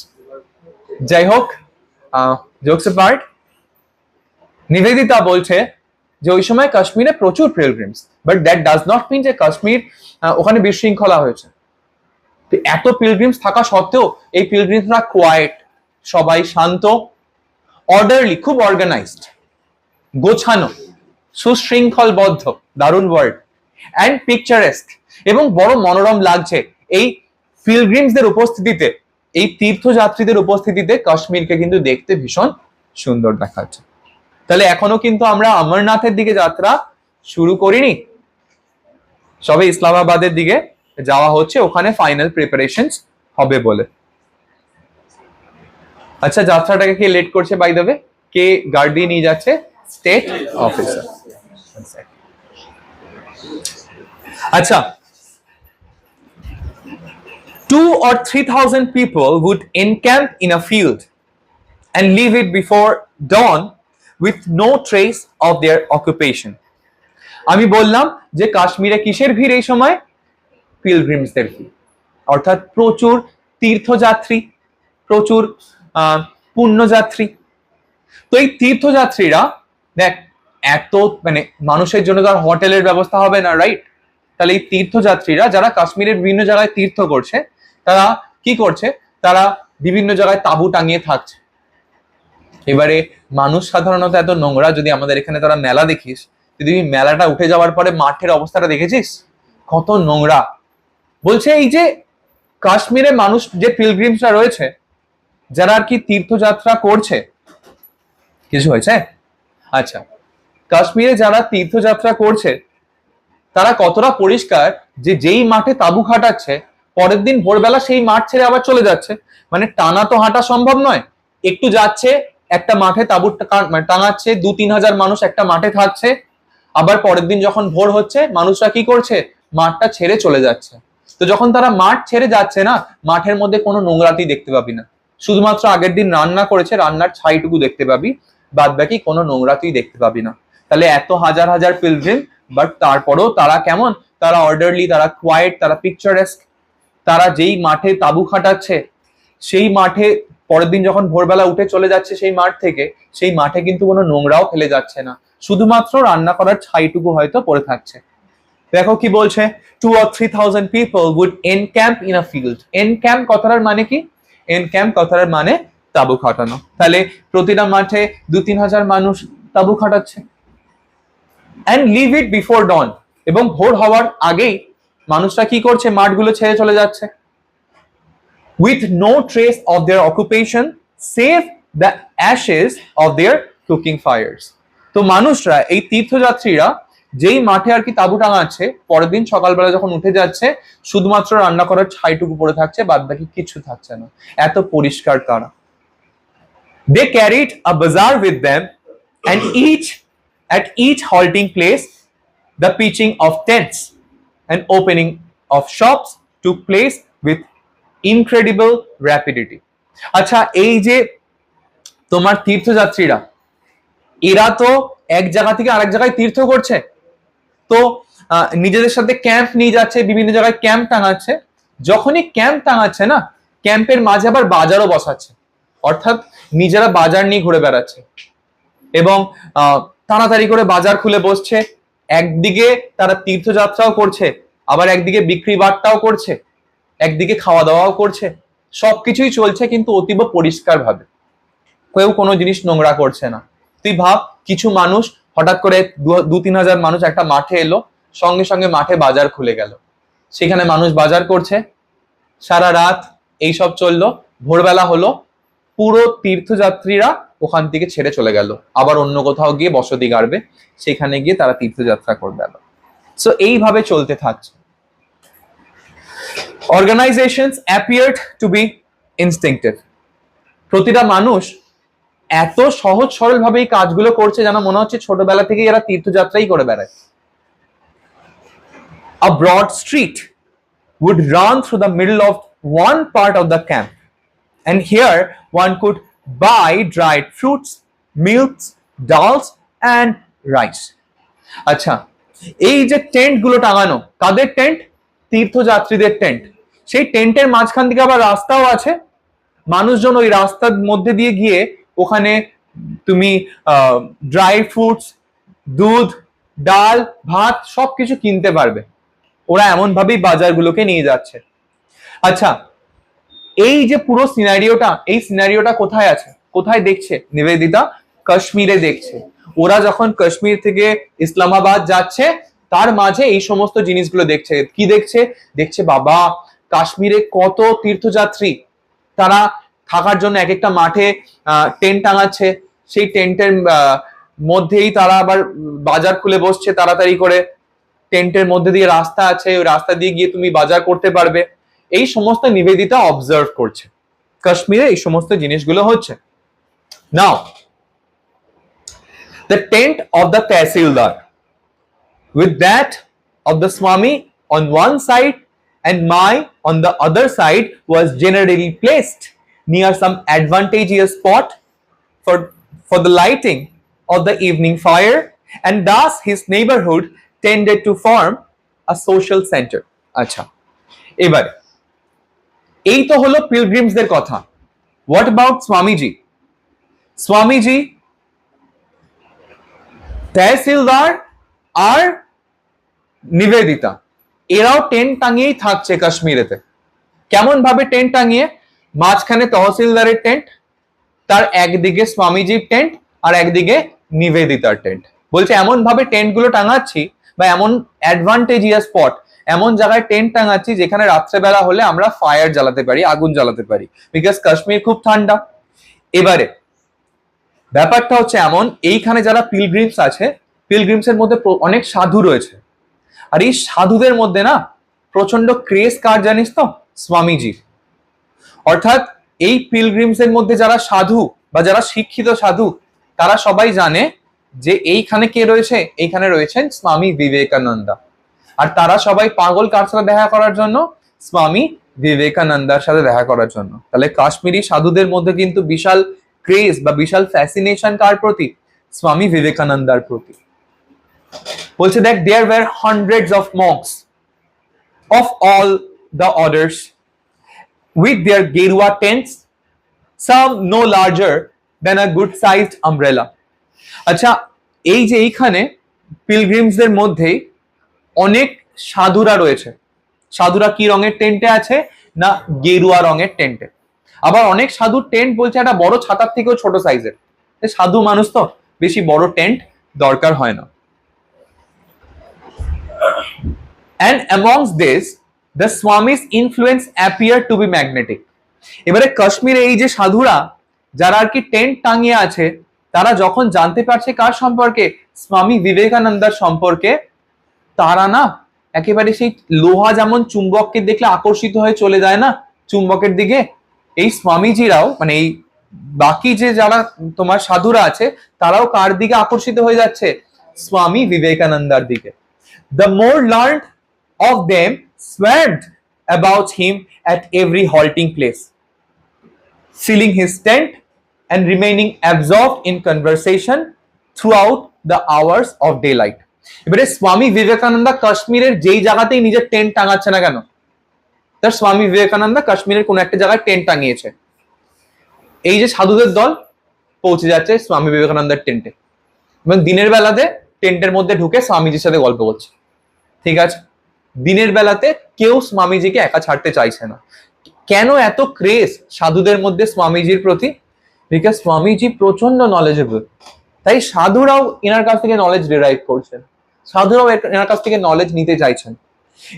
যাই হোক, জোকস অ্যাপার্ট, নিবেদিতা বলছে যে ওই সময় কাশ্মীরে প্রচুর pilgrims, but that does not mean যে কাশ্মীর ওখানে বিশৃঙ্খলা হয়েছে। এত পিলগ্রিমস থাকা সত্ত্বেও এই পিলগ্রিমসরা কোয়াইট, সবাই শান্ত, অর্ডারলি, খুব অর্গানাইজড, গোছানো, সুশৃঙ্খলবদ্ধ, দারুণ ওয়ার্ড, অ্যান্ড পিকচারেস্ক, এবং বড় মনোরম লাগছে। এই পিলগ্রিমসদের উপস্থিতিতে, এই তীর্থযাত্রীদের উপস্থিতিতে কাশ্মীরকে কিন্তু দেখতে ভীষণ সুন্দর দেখাচ্ছে। তাহলে এখনো কিন্তু আমরা অমরনাথের দিকে যাত্রা শুরু করিনি, সবে ইসলামাবাদের দিকে যাওয়া হচ্ছে, ওখানে ফাইনাল প্রিপারেশনস হবে বলে। আচ্ছা, যাত্রাটাকে কে লেট করছে বাই দ্য ওয়ে? কে গার্ড দিয়ে নিয়ে যাচ্ছে? State officer. আচ্ছা, 2 or 3,000 people would encamp in a field and leave it before dawn with no trace of their occupation. আমি বললাম যে কাশ্মীরে কিসের ভিড় এই সময়? পিলগ্রিমসদের ভিড়, অর্থাৎ প্রচুর তীর্থযাত্রী, প্রচুর পুণ্যযাত্রী। তো এই তীর্থযাত্রীরা, দেখ, এত মানে মানুষের জন্য তো আর হোটেলের ব্যবস্থা হবে না, রাইট? তাহলে এই তীর্থযাত্রীরা যারা কাশ্মীরের বিভিন্ন জায়গায় তীর্থ করছে, তারা কি করছে? তারা বিভিন্ন জায়গায় তাঁবু টাঙিয়ে থাকছে। এবারে মানুষ সাধারণত এত নোংরা, যদি আমাদের এখানে তারা মেলা দেখিস, যদি মেলাটা উঠে যাওয়ার পরে মাঠের অবস্থাটা দেখেছিস কত নোংরা। বলছে এই যে কাশ্মীরে মানুষ, যে পিলগ্রিমসরা রয়েছে, যারা আর কি তীর্থযাত্রা করছে, কিছু হয়েছে? আচ্ছা, কাশ্মীরে যারা তীর্থযাত্রা করছে তারা কতটা পরিষ্কার যে যেই মাঠে তাঁবু খাটাচ্ছে পরের দিন ভোরবেলা সেই মাঠ ছেড়ে আবার চলে যাচ্ছে। মানে টানা তো হাঁটা সম্ভব নয়, একটু যাচ্ছে, একটা মাঠে তাঁবু টাঙাচ্ছে, 2-3 হাজার মানুষ একটা মাঠে থাকছে, আবার পরের দিন যখন ভোর হচ্ছে মানুষরা কি করছে? মাঠটা ছেড়ে চলে যাচ্ছে। তো যখন তারা মাঠ ছেড়ে যাচ্ছে না, মাঠের মধ্যে কোনো নোংরাতি দেখতে পাবি না, শুধুমাত্র আগের দিন রান্না করেছে রান্নার ছাইটুকু দেখতে পাবি, বাদ বাকি কোনো নোংরা তুই দেখতে পাবি না। তাহলে এত হাজার হাজার পিলগ্রিম, বাট তারপরেও তারা কেমন? তারা অর্ডারলি, তারা কোয়াইট, তারা পিকচারেস্ক। তারা যেই মাঠে তাঁবু খাটাচ্ছে সেই মাঠে পরের দিন যখন ভোরবেলা উঠে চলে যাচ্ছে সেই মাঠ থেকে, সেই মাঠে কিন্তু কোনো নোংরাও ফেলে যাচ্ছে না, শুধুমাত্র রান্না করার ছাইটুকু হয়তো পড়ে থাকছে। দেখো কি বলছে, 2 or 3,000 people would encamp in a field. Encamp কথাটার মানে কি? এনক্যাম্প কথার মানে তাঁবু খাটানো। তাহলে প্রতিটা মাঠে 2-3 হাজার মানুষ তাঁবু খাটাচ্ছে। অ্যান্ড লিভ ইট বিফোর ডন, এবং ভোর হওয়ার আগেই মানুষরা কি করছে? মাঠগুলো ছেড়ে চলে যাচ্ছে। With no trace of their occupation save the ashes of their cooking fires. তো মানুষরা, এই তীর্থযাত্রীরা যেই মাঠে আর কি তাঁবু টাঙাচ্ছে, পরের দিন সকালবেলা যখন উঠে যাচ্ছে শুধুমাত্র রান্না করার ছাইটুকু পড়ে থাকছে, বাদ বাকি কিছু থাকছে না, এত পরিষ্কার তারা। They carried a bazaar with them, and at each halting place the pitching of tents and opening of shops took place with incredible rapidity. আচ্ছা, এই যে তোমার তীর্থযাত্রীরা, এরা তো এক জায়গা থেকে আরেক জায়গায় তীর্থ করছে, তো নিজেদের সাথে ক্যাম্প নিয়ে যাচ্ছে, বিভিন্ন জায়গায় ক্যাম্প টাঙাচ্ছে। যখনই ক্যাম্প টাঙাচ্ছে না, ক্যাম্পের মাঝে আবার বাজারও বসাচ্ছে, অর্থাৎ নিজেরা বাজার নিয়ে ঘুরে বেড়াচ্ছে এবং তাড়াতাড়ি করে বাজার খুলে বসছে। একদিকে তারা তীর্থযাত্রাও করছে, আবার একদিকে বিক্রি বাট্টাও করছে, একদিকে খাওয়া দাওয়াও করছে, সবকিছুই চলছে কিন্তু অতীব পরিষ্কার ভাবে, কেউ কোনো জিনিস নোংরা করছে না। তুই ভাব, কিছু মানুষ হঠাৎ করে 2-3 হাজার মানুষ একটা মাঠে এলো, সঙ্গে সঙ্গে মাঠে বাজার খুলে গেল, সেখানে মানুষ বাজার করছে, সারা রাত এইসব চললো। ভোরবেলা হলো, পুরো তীর্থযাত্রীরা ওখান থেকে ছেড়ে চলে গেল, আবার অন্য কোথাও গিয়ে বসতি গাড়বে, সেখানে গিয়ে তারা তীর্থযাত্রা করবে। সো এইভাবে চলতে থাকছে। Organizations appeared to be instinctive. প্রতিটা মানুষ এত সহজ সরল ভাবে এই কাজগুলো করছে যেন মনে হচ্ছে ছোটবেলা থেকে এরা তীর্থযাত্রাই করে বেড়ায়। A broad street would run through the middle of one part of the camp, and here one could buy dried fruits, milks, dals and rice. আচ্ছা, এই যে টেন্ট গুলো টাঙানো, কাদের টেন্ট? তীর্থযাত্রীদের টেন্ট। সেই টেন্টের মাঝখান থেকে আবার রাস্তাও আছে, মানুষজন ওই রাস্তার মধ্যে দিয়ে গিয়ে ওখানে তুমি ড্রাই ফ্রুটস, দুধ, ডাল, ভাত সবকিছু কিনতে পারবে। ওরা এমন ভাবেই বাজারগুলোকে নিয়ে যাচ্ছে। আচ্ছা, এই যে পুরো সিনারিওটা, এই সিনারিওটা কোথায় আছে, কোথায় দেখছে নিবেদিতা? কাশ্মীরে দেখছে। ওরা যখন কাশ্মীর থেকে ইসলামাবাদ যাচ্ছে, তার মাঝে এই সমস্ত জিনিসগুলো দেখছে। কি দেখছে? দেখছে বাবা, কাশ্মীরে কত তীর্থযাত্রী, তারা থাকার জন্য এক একটা মাঠে টেন্ট টাঙাচ্ছে, সেই টেন্টের মধ্যেই তারা আবার বাজার খুলে বসছে তাড়াতাড়ি করে। টেন্টের মধ্যে দিয়ে রাস্তা আছে, ওই রাস্তা দিয়ে গিয়ে তুমি বাজার করতে পারবে। এই সমস্ত নিবেদিতা অবজার্ভ করছে, কাশ্মীরে এই সমস্ত জিনিসগুলো হচ্ছে। নাও the tent of the Tehsildar with that of the Swami on one side and Mai on the other side was generally placed near some advantageous spot for the lighting of the evening fire, and thus his neighborhood tended to form a social center. আচ্ছা, এবারে এই তো হলো পিলগ্রিমসদের কথা। What about Swamiji? স্বামীজি, তহসিলদার আর নিবেদিতা এরাও টেন্ট টাঙিয়েই থাকছে কাশ্মীরেতে। কেমন ভাবে টেন্ট টাঙিয়ে? মাঝখানে তহসিলদারের টেন্ট, তার একদিকে স্বামীজির টেন্ট আর একদিকে নিবেদিতার টেন্ট। বলছে এমন ভাবে টেন্ট গুলো টাঙাচ্ছি, বা এমন অ্যাডভান্টেজিয়াস স্পট, এমন জায়গায় টেন্ট টাঙাচ্ছি যেখানে রাত্রেবেলা হলে আমরা ফায়ার জ্বালাতে পারি, আগুন জ্বালাতে পারি, বিকজ কাশ্মীর খুব ঠান্ডা। এবারে ব্যাপারটা হচ্ছে এমন, এইখানে যারা পিলগ্রিমস আছে, পিলগ্রিমসের মধ্যে অনেক সাধু রয়েছে, আর এই সাধুদের মধ্যে না প্রচন্ড ক্রেজ কার জানিস তো? স্বামীজি। অর্থাৎ এই পিলগ্রিমসের মধ্যে যারা সাধু বা যারা শিক্ষিত সাধু, তারা সবাই জানে যে এইখানে কে রয়েছে, এইখানে রয়েছেন স্বামী বিবেকানন্দা। আর তারা সবাই পাগল কার সাথে দেখা করার জন্য? স্বামী বিবেকানন্দার সাথে দেখা করার জন্য। তাহলে কাশ্মীরি সাধুদের মধ্যে কিন্তু বিশাল ক্রেজ বা বিশাল ফ্যাসিনেশন কার প্রতি? স্বামী বিবেকানন্দার প্রতি। বলছে দেখ, there were hundreds of monks of all the orders with their Gerua tents, some no larger than a good sized umbrella. আচ্ছা, এই যে এইখানে পিলগ্রিমসদের মধ্যে অনেক সাধুরা রয়েছে। সাধুরা কি রঙের টেন্টে আছে? না, গেরুয়া রঙের টেন্টে। আবার অনেক সাধু টেন্ট বলছে একটা বড় ছাতার থেকেও ছোট সাইজের। সাধু মানুষ তো বেশি বড় টেন্ট দরকার হয় না। And amongst this, the Swami's influence appeared to be magnetic. এবারে কাশ্মীরে এই যে সাধুরা যারা আর কি টেন্ট টাঙিয়ে আছে, তারা যখন জানতে পারছে কার সম্পর্কে? স্বামী বিবেকানন্দার সম্পর্কে, তারা না একেবারে সেই লোহা যেমন চুম্বককে দেখলে আকর্ষিত হয়ে চলে যায় না চুম্বকের দিকে, এই স্বামীজিরাও মানে এই বাকি যে যারা তোমার সাধুরা আছে, তারাও কার দিকে আকর্ষিত হয়ে যাচ্ছে? স্বামী বিবেকানন্দার দিকে। The more learned of them swarmed about him at every halting place, filling his tent and remaining absorbed in conversation throughout the hours of daylight. এবারে স্বামী বিবেকানন্দ কাশ্মীরের যেই জায়গাতেই নিজের টেন্ট টাঙাচ্ছে না কেন, তার স্বামী বিবেকানন্দ কাশ্মীরের কোন একটা জায়গায় টেন্ট টাঙিয়েছে, এই যে সাধুদের দল পৌঁছে যাচ্ছে স্বামী বিবেকানন্দের টেন্টে এবং দিনের বেলাতে টেন্টের মধ্যে ঢুকে স্বামীজির সাথে গল্প করছে। ঠিক আছে, দিনের বেলাতে কেউ স্বামীজিকে একা ছাড়তে চাইছে না। কেন এত ক্রেজ সাধুদের মধ্যে স্বামীজির প্রতি? বিকজ স্বামীজি প্রচন্ড নলেজেবল, তাই সাধুরাও এনার কাছ থেকে নলেজ ডিরাইভ করছেন, সাধুরাও এনার কাছ থেকে নলেজ নিতে চাইছেন।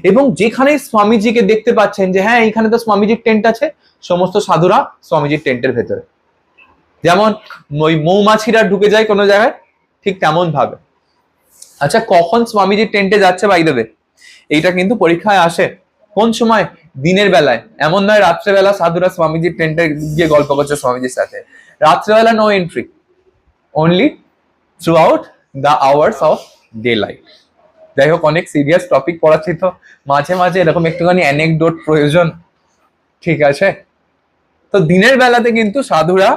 এবং যেখানে স্বামীজিকে দেখতে পাচ্ছেন যে হ্যাঁ এইখানে তো স্বামীজির টেন্ট আছে, সমস্ত সাধুরা স্বামীজির টেন্টের ভেতরে, যেমন ওই মৌমাছিরা ঢুকে যায় কোনো জায়গায়, ঠিক তেমন ভাবে। আচ্ছা, কখন স্বামীজির টেন্টে যাচ্ছে বাই দেবে, এইটা কিন্তু পরীক্ষায় আসে। কোন সময়? দিনের বেলায়। এমন নয় রাত্রেবেলা সাধুরা স্বামীজির টেন্টে গিয়ে গল্প করছে স্বামীজির সাথে। রাত্রেবেলা no entry, only throughout the hours of daylight. যাই হোক, অনেক সিরিয়াস টপিক পড়াচ্ছি তো মাঝে মাঝে এরকম একটুখানি অ্যানেকডোট প্রয়োজন। ঠিক আছে, তো দিনের বেলাতে কিন্তু সাধুরা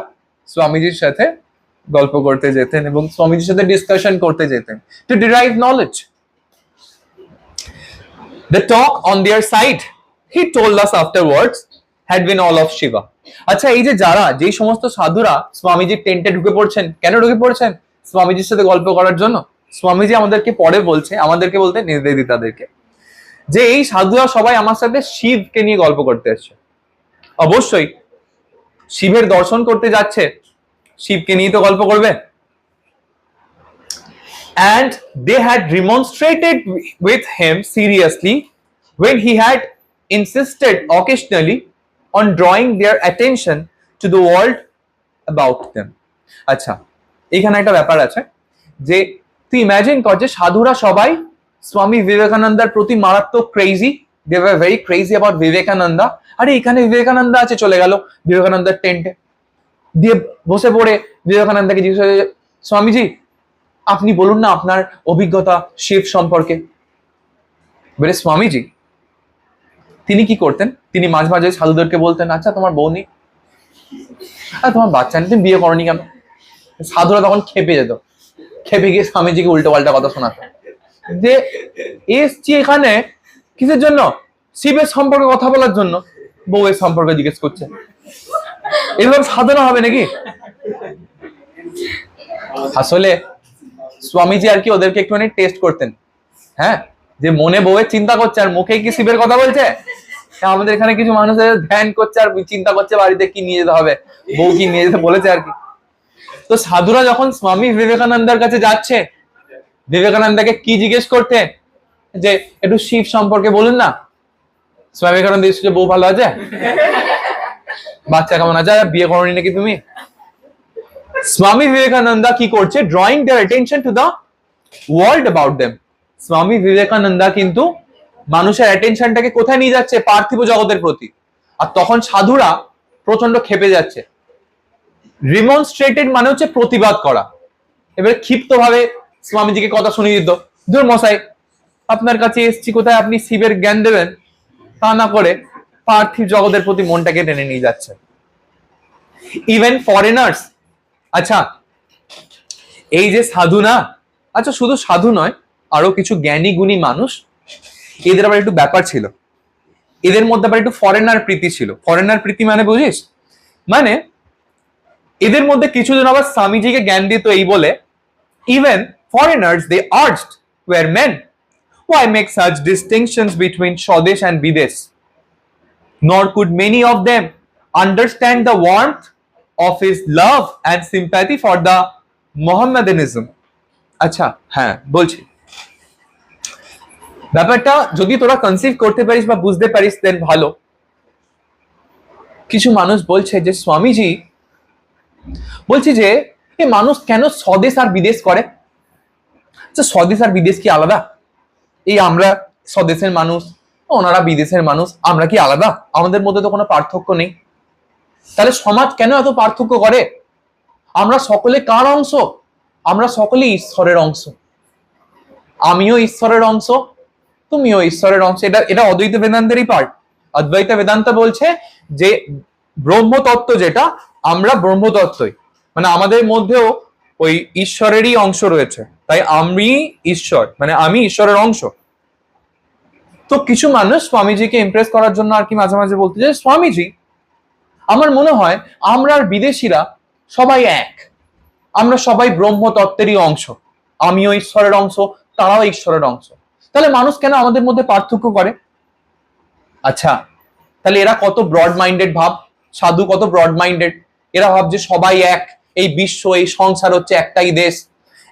স্বামীজির সাথে গল্প করতে যেতেন এবং স্বামীজির সাথে ডিসকাশন করতে যেতেন to derive knowledge. The talk on their side, he told us afterwards, had been all of Shiva. আচ্ছা, এই যে যারা, যেই সমস্ত সাধুরা স্বামীজির টেন্টে ঢুকে পড়ছেন, কেন ঢুকে পড়ছেন? স্বামীজির সাথে গল্প করার জন্য। স্বামীজি আমাদেরকে পরে বলছে, আমাদেরকে বলতে নিবেদিতাদেরকে, যে এই সাধুরা সবাই আমার সাথে শিবকে নিয়ে গল্প করতে আসছে। অবশ্যই শিবের দর্শন করতে যাচ্ছে, শিবকে নিয়ে তো গল্প করবে। And they had remonstrated with him seriously when he had insisted occasionally on drawing their attention to the world about them. আচ্ছা, এখানে একটা ব্যাপার আছে যে তুই ইমাজিন কর যে সাধুরা সবাই স্বামী বিবেকানন্দার প্রতি মারাত্মক crazy, they were very crazy about Vivekananda. আরে এখানে বিবেকানন্দ আছে, চলে গেল বিবেকানন্দের টেন্টে, দিয়ে বসে পড়ে বিবেকানন্দকে জিজ্ঞেস করে, স্বামীজি আপনি বলুন না আপনার অভিজ্ঞতা শিব সম্পর্কে। বলে স্বামীজি তিনি কি করতেন, তিনি মাঝে মাঝে সাধুদেরকে বলতেন, আচ্ছা তোমার বউ নেই, আর তোমার বাচ্চা নেই, তুমি বিয়ে করনি কেন? সাধুরা তখন খেপে যেত, খেপে গিয়ে স্বামীজিকে উল্টো পাল্টা কথা শোনাতো যে এসছি এখানে কিসের জন্য? শিবের সম্পর্কে কথা বলার জন্য, বউয়ের সম্পর্কে জিজ্ঞেস করছে। এরকম সাধনা হবে নাকি? আসলে স্বামীজি আর কি ওদেরকে একটুখানি টেস্ট করতেন, হ্যাঁ, যে মনে বউয়ের চিন্তা করছে আর মুখে কি শিবের কথা বলছে। আমাদের এখানে কিছু মানুষের ধ্যান করছে আর চিন্তা করছে বাড়িতে কি নিয়ে যেতে হবে, বউ কি নিয়ে যেতে বলেছে আর কি। তো সাধুরা যখন স্বামী বিবেকানন্দের কাছে যাচ্ছে, বিবেকানন্দকে কি জিজ্ঞেস করতে, যে একটু শিব সম্পর্কে বলুন না। স্বামী বিবেকানন্দ এসেছে, বউ ভালো আছে, বাচ্চা কেমন আছে, বিয়ে করনি নাকি তুমি? স্বামী বিবেকানন্দ কি করছে? Drawing their attention to the world about them. Swami Vivekananda কিন্তু মানুষের অ্যাটেনশনটাকে কোথায় নিয়ে যাচ্ছে? পার্থিব জগতের প্রতি। আর তখন সাধুরা প্রচন্ড খেপে যাচ্ছে। রিমনস্ট্রেটেড মানে হচ্ছে প্রতিবাদ করা। এবারে ক্ষিপ্ত ভাবে স্বামীজিকে কথা শুনিয়ে দিত, ধুর মশাই আপনার কাছে এসছি কোথায় আপনি শিবের জ্ঞান দেবেন, তা না করে পার্থিব জগতের প্রতি মনটাকে টেনে নিয়ে যাচ্ছে। ইভেন ফরেনার্স, আচ্ছা এই যে সাধু না, আচ্ছা শুধু সাধু নয়, আরো কিছু জ্ঞানী গুণী মানুষ, এদের আবার একটু ব্যাপার ছিল, এদের মধ্যে আবার একটু ফরেনার প্রীতি ছিল। ফরেনার প্রীতি মানে বুঝিস? মানে এদের মধ্যে কিছুজন আবার স্বামীজিকে জ্ঞান দিত এই বলে, even foreigners they urged were men why make such distinctions between Swadesh and Videsh, nor could many of them understand the warmth of his love and sympathy for the Mohammedanism. আচ্ছা হ্যাঁ বলছি, ব্যাপারটা যদি তোরা কনসিভ করতে পারিস বা বুঝতে পারিস দেন ভালো। কিছু মানুষ বলছে যে স্বামীজি বলছি যে এই মানুষ কেন স্বদেশ আর বিদেশ করে? আচ্ছা স্বদেশ আর বিদেশ কি আলাদা? এই আমরা স্বদেশের মানুষ, ওনারা বিদেশের মানুষ, আমরা কি আলাদা? আমাদের মধ্যে তো কোনো পার্থক্য নেই। তাহলে সমাজ কেন এত পার্থক্য করে? আমরা সকলে কার অংশ? আমরা সকলে ঈশ্বরের অংশ। আমিও ঈশ্বরের অংশ, তুমিও ঈশ্বরের অংশ। এটা এটা অদ্বৈত বেদান্তেরই পার্ট। অদ্বৈত বেদান্ত বলছে যে ব্রহ্মতত্ত্ব যেটা, আমরা ব্রহ্মতত্ত্বই, মানে আমাদের মধ্যেও ওই ঈশ্বরেরই অংশ রয়েছে, তাই আমি ঈশ্বর, মানে আমি ঈশ্বরের অংশ। তো কিছু মানুষ স্বামীজিকে ইমপ্রেস করার জন্য আর কি মাঝে মাঝে বলতে যে স্বামীজি, আমার মনে হয় আমরা আর বিদেশিরা সবাই এক, আমরা সবাই ব্রহ্মতত্ত্বেরই অংশ, আমিও ঈশ্বরের অংশ, তারাও ঈশ্বরের অংশ, তাহলে মানুষ কেন আমাদের মধ্যে পার্থক্য করে? আচ্ছা, তাহলে এরা কত ব্রড মাইন্ডেড ভাব, সাধু কত ব্রড মাইন্ডেড, এরা ভাবছে সবাই এক, এই বিশ্ব এই সংসার হচ্ছে একটাই দেশ,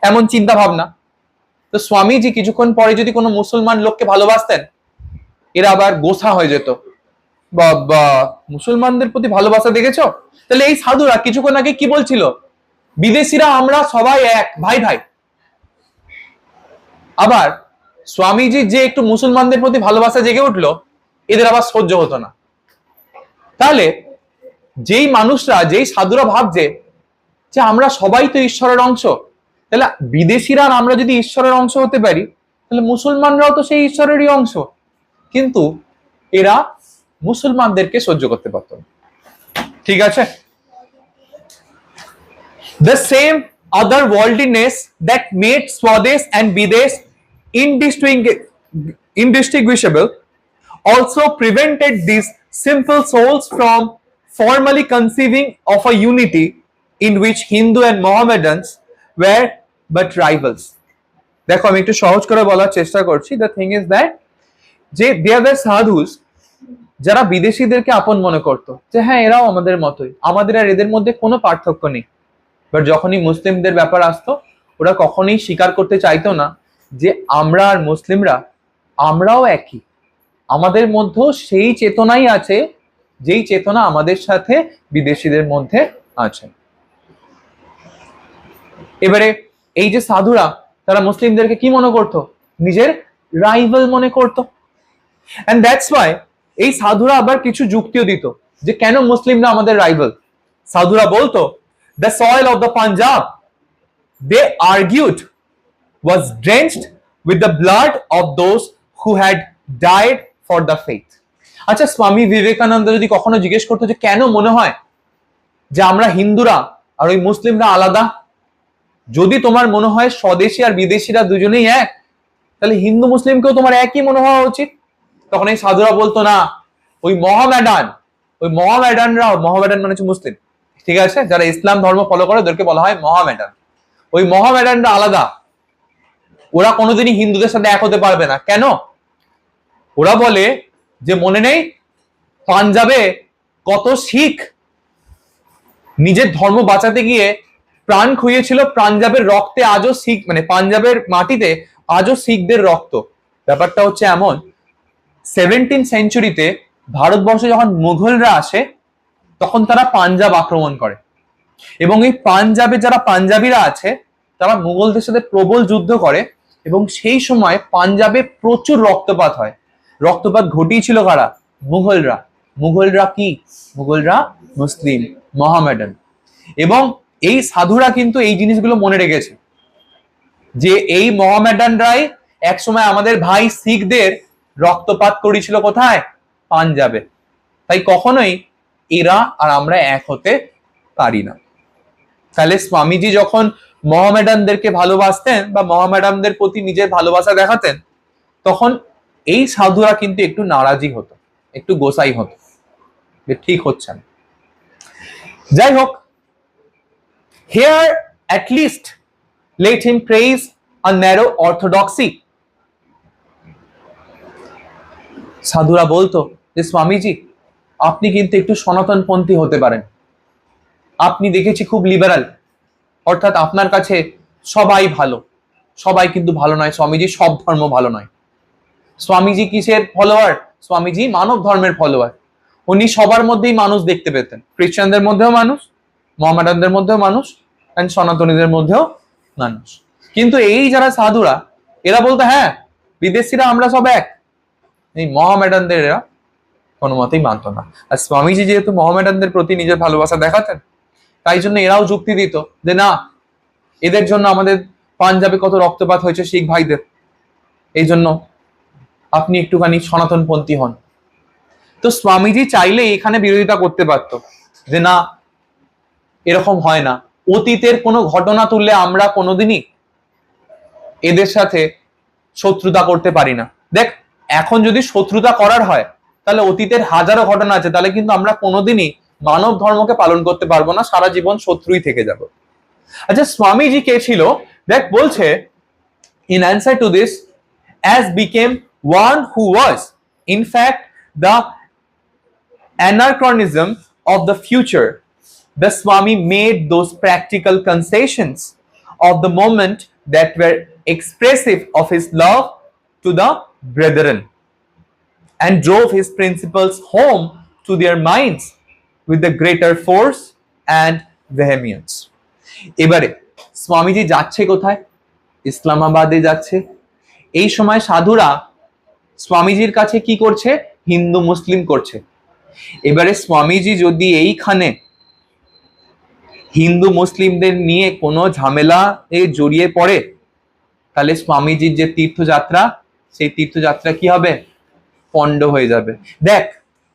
এমন চিন্তা ভাবনা। তো স্বামীজি কিছুক্ষণ পরে যদি কোনো মুসলমান লোককে ভালোবাসতেন, এরা আবার গোসা হয়ে যেত, বাবা মুসলমানদের প্রতি ভালোবাসা দেখেছো? তাহলে এই সাধুরা কিছুক্ষণ আগে কি বলছিল, বিদেশিরা আমরা সবাই এক, ভাই ভাই। আবার স্বামীজি যে একটু মুসলমানদের প্রতি ভালোবাসা জেগে উঠলো, এদের আবার সহ্য হতো না। তাহলে যেই মানুষরা, যেই সাধুরা ভাবছে যে আমরা সবাই তো ঈশ্বরের অংশ, তাহলে বিদেশিরা আমরা যদি ঈশ্বরের অংশ হতে পারি, তাহলে মুসলমানরাও তো সেই ঈশ্বরেরই অংশ। কিন্তু এরা মুসলমানদেরকে সহ্য করতে পারত না। ঠিক আছে? The same otherworldliness that made Swadesh and Videsh indistinguishable also prevented these simple souls from formally conceiving of a unity in which Hindu and Mohammedans were but rivals. দেখো আমি একটু সহজ করে বলার চেষ্টা করছি। The thing is that যে there were sadhus যারা বিদেশিদেরকে আপন মনে করতো, যে হ্যাঁ এরাও আমাদের মতোই, আমাদের আর এদের মধ্যে কোনো পার্থক্য নেই। বাট যখনই মুসলিমদের ব্যাপার আসতো, ওরা কখনোই স্বীকার করতে চাইতো না যে আমরা আর মুসলিমরা আমরাও একই, আমাদের মধ্যেও সেই চেতনাই আছে যেই চেতনা আমাদের সাথে বিদেশিদের মধ্যে আছে। এবারে এই যে সাধুরা, তারা মুসলিমদেরকে কি মনে করতো, নিজের রাইভাল মনে করতো। এন্ড দ্যাটস ওয়াই এই সাধুরা আবার কিছু যুক্তিও দিত যে কেন মুসলিমরা আমাদের রাইভাল। সাধুরা বলতো, the soil of the Punjab, they argued, was drenched with the blood of those who had died for the faith. আচ্ছা, স্বামী বিবেকানন্দ যদি কখনো জিজ্ঞেস করতো যে কেন মনে হয় যে আমরা হিন্দুরা আর ওই মুসলিমরা আলাদা, যদি তোমার মনে হয় স্বদেশী আর বিদেশিরা দুজনেই এক, তাহলে হিন্দু মুসলিমকেও তোমার একই মনে হওয়া উচিত। তখন এই সাধুরা বলতো না, ওই মহামেডানরা, মহামেডান মানে হচ্ছে মুসলিম, ঠিক আছে, যারা ইসলাম ধর্ম ফলো করে ওদেরকে বলা হয় মহামেডান, ওই মহামেডানরা আলাদা, ওরা কোনোদিনই হিন্দুদের সাথে এক হতে পারবে না। কেন? ওরা বলে যে মনে নেই পাঞ্জাবে কত শিখ নিজের ধর্ম বাঁচাতে গিয়ে প্রাণ খুইয়েছিল, পাঞ্জাবের রক্তে আজও শিখ, মানে পাঞ্জাবের মাটিতে আজও শিখদের রক্ত। ব্যাপারটা হচ্ছে এমন, 17th সেঞ্চুরিতে ভারতবর্ষে যখন মুঘলরা আসে, তখন তারা পাঞ্জাব আক্রমণ করে, এবং এই পাঞ্জাবে যারা পাঞ্জাবিরা আছে তারা মুঘলদের সাথে প্রবল যুদ্ধ করে, এবং সেই সময় পাঞ্জাবে প্রচুর রক্তপাত হয়। রক্তপাত ঘটিয়েছিল কারা? মুঘলরা। মুঘলরা কি? মুঘলরা মুসলিম, মোহামেডান। এবং এই সাধুরা কিন্তু এই জিনিসগুলো মনে রেখেছে যে এই মোহামেডানরাই একসময় আমাদের ভাই শিখদের রক্তপাত করেছিল কোথায়? পাঞ্জাবে। তাই কখনোই এরা আর আমরা এক হতে পারি না। তাহলে স্বামীজি যখন মোহামেডানদেরকে ভালোবাসতেন বা মোহামেডানদের প্রতি নিজের ভালোবাসা দেখাতেন, তখন এই সাধুরা কিন্তু একটু নারাজি হতো, একটু গোসাই হতো, যে ঠিক হচ্ছে না। যাই হোক, here at least let him praise a narrow orthodoxy. সাধুরা বলতো যে স্বামীজি আপনি কিন্তু একটু সনাতনপন্থী হতে পারেন, আপনি দেখেছি খুব লিবারাল, অর্থাৎ আপনার কাছে সবাই ভালো। সবাই কিন্তু ভালো নয় স্বামীজি, সব ধর্ম ভালো নয়। স্বামীজি কিসের ফলোয়ার? স্বামীজি মানব ধর্মের ফলোয়ার। উনি সবার মধ্যেই মানুষ দেখতে পেতেন, খ্রিস্টানদের মধ্যেও মানুষ, মোহামেডানদের মধ্যেও মানুষ, এন্ড সনাতনীদের মধ্যেও মানুষ। কিন্তু এই যারা সাধুরা, এরা বলতো হ্যাঁ বিদেশিরা আমরা সব এক, এই মোহামেডানদের এরা কোনো মতেই মানত না। আর স্বামীজি যেহেতু মোহামেডানদের প্রতি নিজের ভালোবাসা দেখাতেন, তাই জন্য এরাও যুক্তি দিত যে না, এদের জন্য আমাদের পাঞ্জাবে কত রক্তপাত হয়েছে শিখ ভাইদের, এই জন্য আপনি একটুখানি সনাতনপন্থী হন। তো স্বামীজি চাইলে এখানে বিরোধিতা করতে পারত যে না, এরকম হয় না, অতীতের কোনো ঘটনা তুললে আমরা কোনোদিনই এদের সাথে শত্রুতা করতে পারি না। দেখ, এখন যদি শত্রুতা করার হয় তাহলে অতীতের হাজারো ঘটনা আছে, তাহলে কিন্তু আমরা কোনোদিনই মানব ধর্মকে পালন করতে পারবো না, সারা জীবন শত্রুই থেকে যাব। আচ্ছা, স্বামীজি কে ছিল? দেখ, বলছে in answer to this, as became one who was in fact the anachronism of the future, the Swami made those practical concessions of the moment that were expressive of his love to the brethren and drove his principles home to their minds with the greater force and vehemence. এবারে স্বামীজি যাচ্ছে কোথায়? ইসলামাবাদে যাচ্ছে। এই সময় সাধুরা স্বামীজির কাছে কি করছে? হিন্দু মুসলিম করছে। এবারে স্বামীজি যদি এইখানে হিন্দু মুসলিমদের নিয়ে কোনো ঝামেলা জড়িয়ে পড়ে, তাহলে স্বামীজির যে তীর্থযাত্রা, সেই তীর্থযাত্রা কি হবে? পণ্ড হয়ে যাবে। দেখ,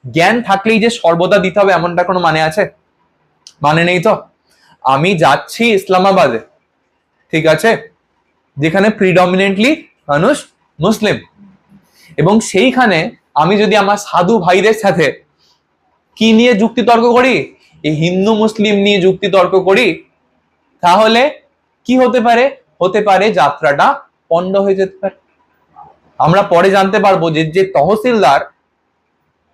জ্ঞান থাকলেই যে সর্বদা দিতে হবে এমনটা কোনো মানে আছে? মানে নেই তো। আমি যাচ্ছি ইসলামাবাদে, ঠিক আছে, যেখানে প্রিডমিনেন্টলি মানুষ মুসলিম, এবং সেইখানে আমি যদি আমার সাধু ভাইদের সাথে কি নিয়ে যুক্তি তর্ক করি? এই হিন্দু মুসলিম নিয়ে যুক্তি তর্ক করি, তাহলে কি হতে পারে? হতে পারে যাত্রাটা পণ্ড হয়ে যেতে পারে। আমরা পরে জানতে পারবো যে যে তহসিলদার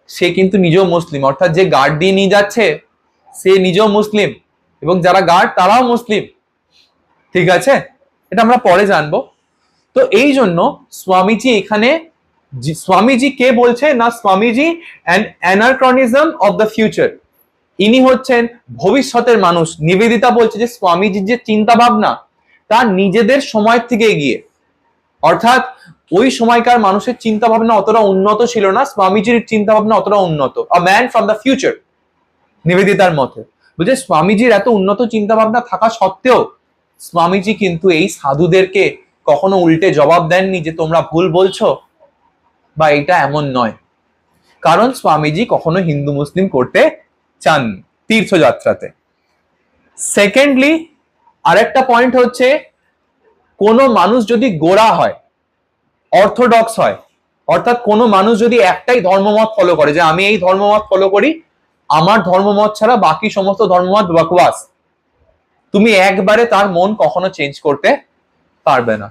সে কিন্তু নিজেও মুসলিম, অর্থাৎ যে গার্ড দিয়ে নিয়ে যাচ্ছে সে নিজেও মুসলিম, এবং যারা গার্ড তারাও মুসলিম, ঠিক আছে, এটা আমরা পরে জানবো। তো এই জন্য স্বামীজি এখানে, স্বামীজি কে বলছে না? Swamiji an anachronism of the future, ইনি হচ্ছেন ভবিষ্যতের মানুষ। নিবেদিতা বলছে যে স্বামীজির যে চিন্তা ভাবনা তা নিজেদের সময় থেকে এগিয়ে, অর্থাৎ ওই সময়কার মানুষের চিন্তা ভাবনা অতটা উন্নত ছিল না, স্বামীজির চিন্তা ভাবনা অতটা উন্নত। A man from the future, নিবেদিতার মতে বুঝে, স্বামীজির এত উন্নত চিন্তা ভাবনা থাকা সত্ত্বেও স্বামীজি কিন্তু এই সাধুদেরকে কখনো উল্টে জবাব দেননি যে তোমরা ভুল বলছো বা এটা এমন নয়, কারণ স্বামীজি কখনো হিন্দু মুসলিম করতে চান তীর্থযাত্রাতে। সেকেন্ডলি, আরেকটা পয়েন্ট হচ্ছে, কোনো মানুষ যদি গোড়া হয়, অর্থোডক্স হয়, অর্থাৎ কোনো মানুষ যদি একটাই ধর্মমত ফলো করে যে আমি এই ধর্মমত ফলো করি, আমার ধর্মমত ছাড়া বাকি সমস্ত ধর্মমত বকওয়াস, তুমি একবারে তার মন কখনো চেঞ্জ করতে পারবে না।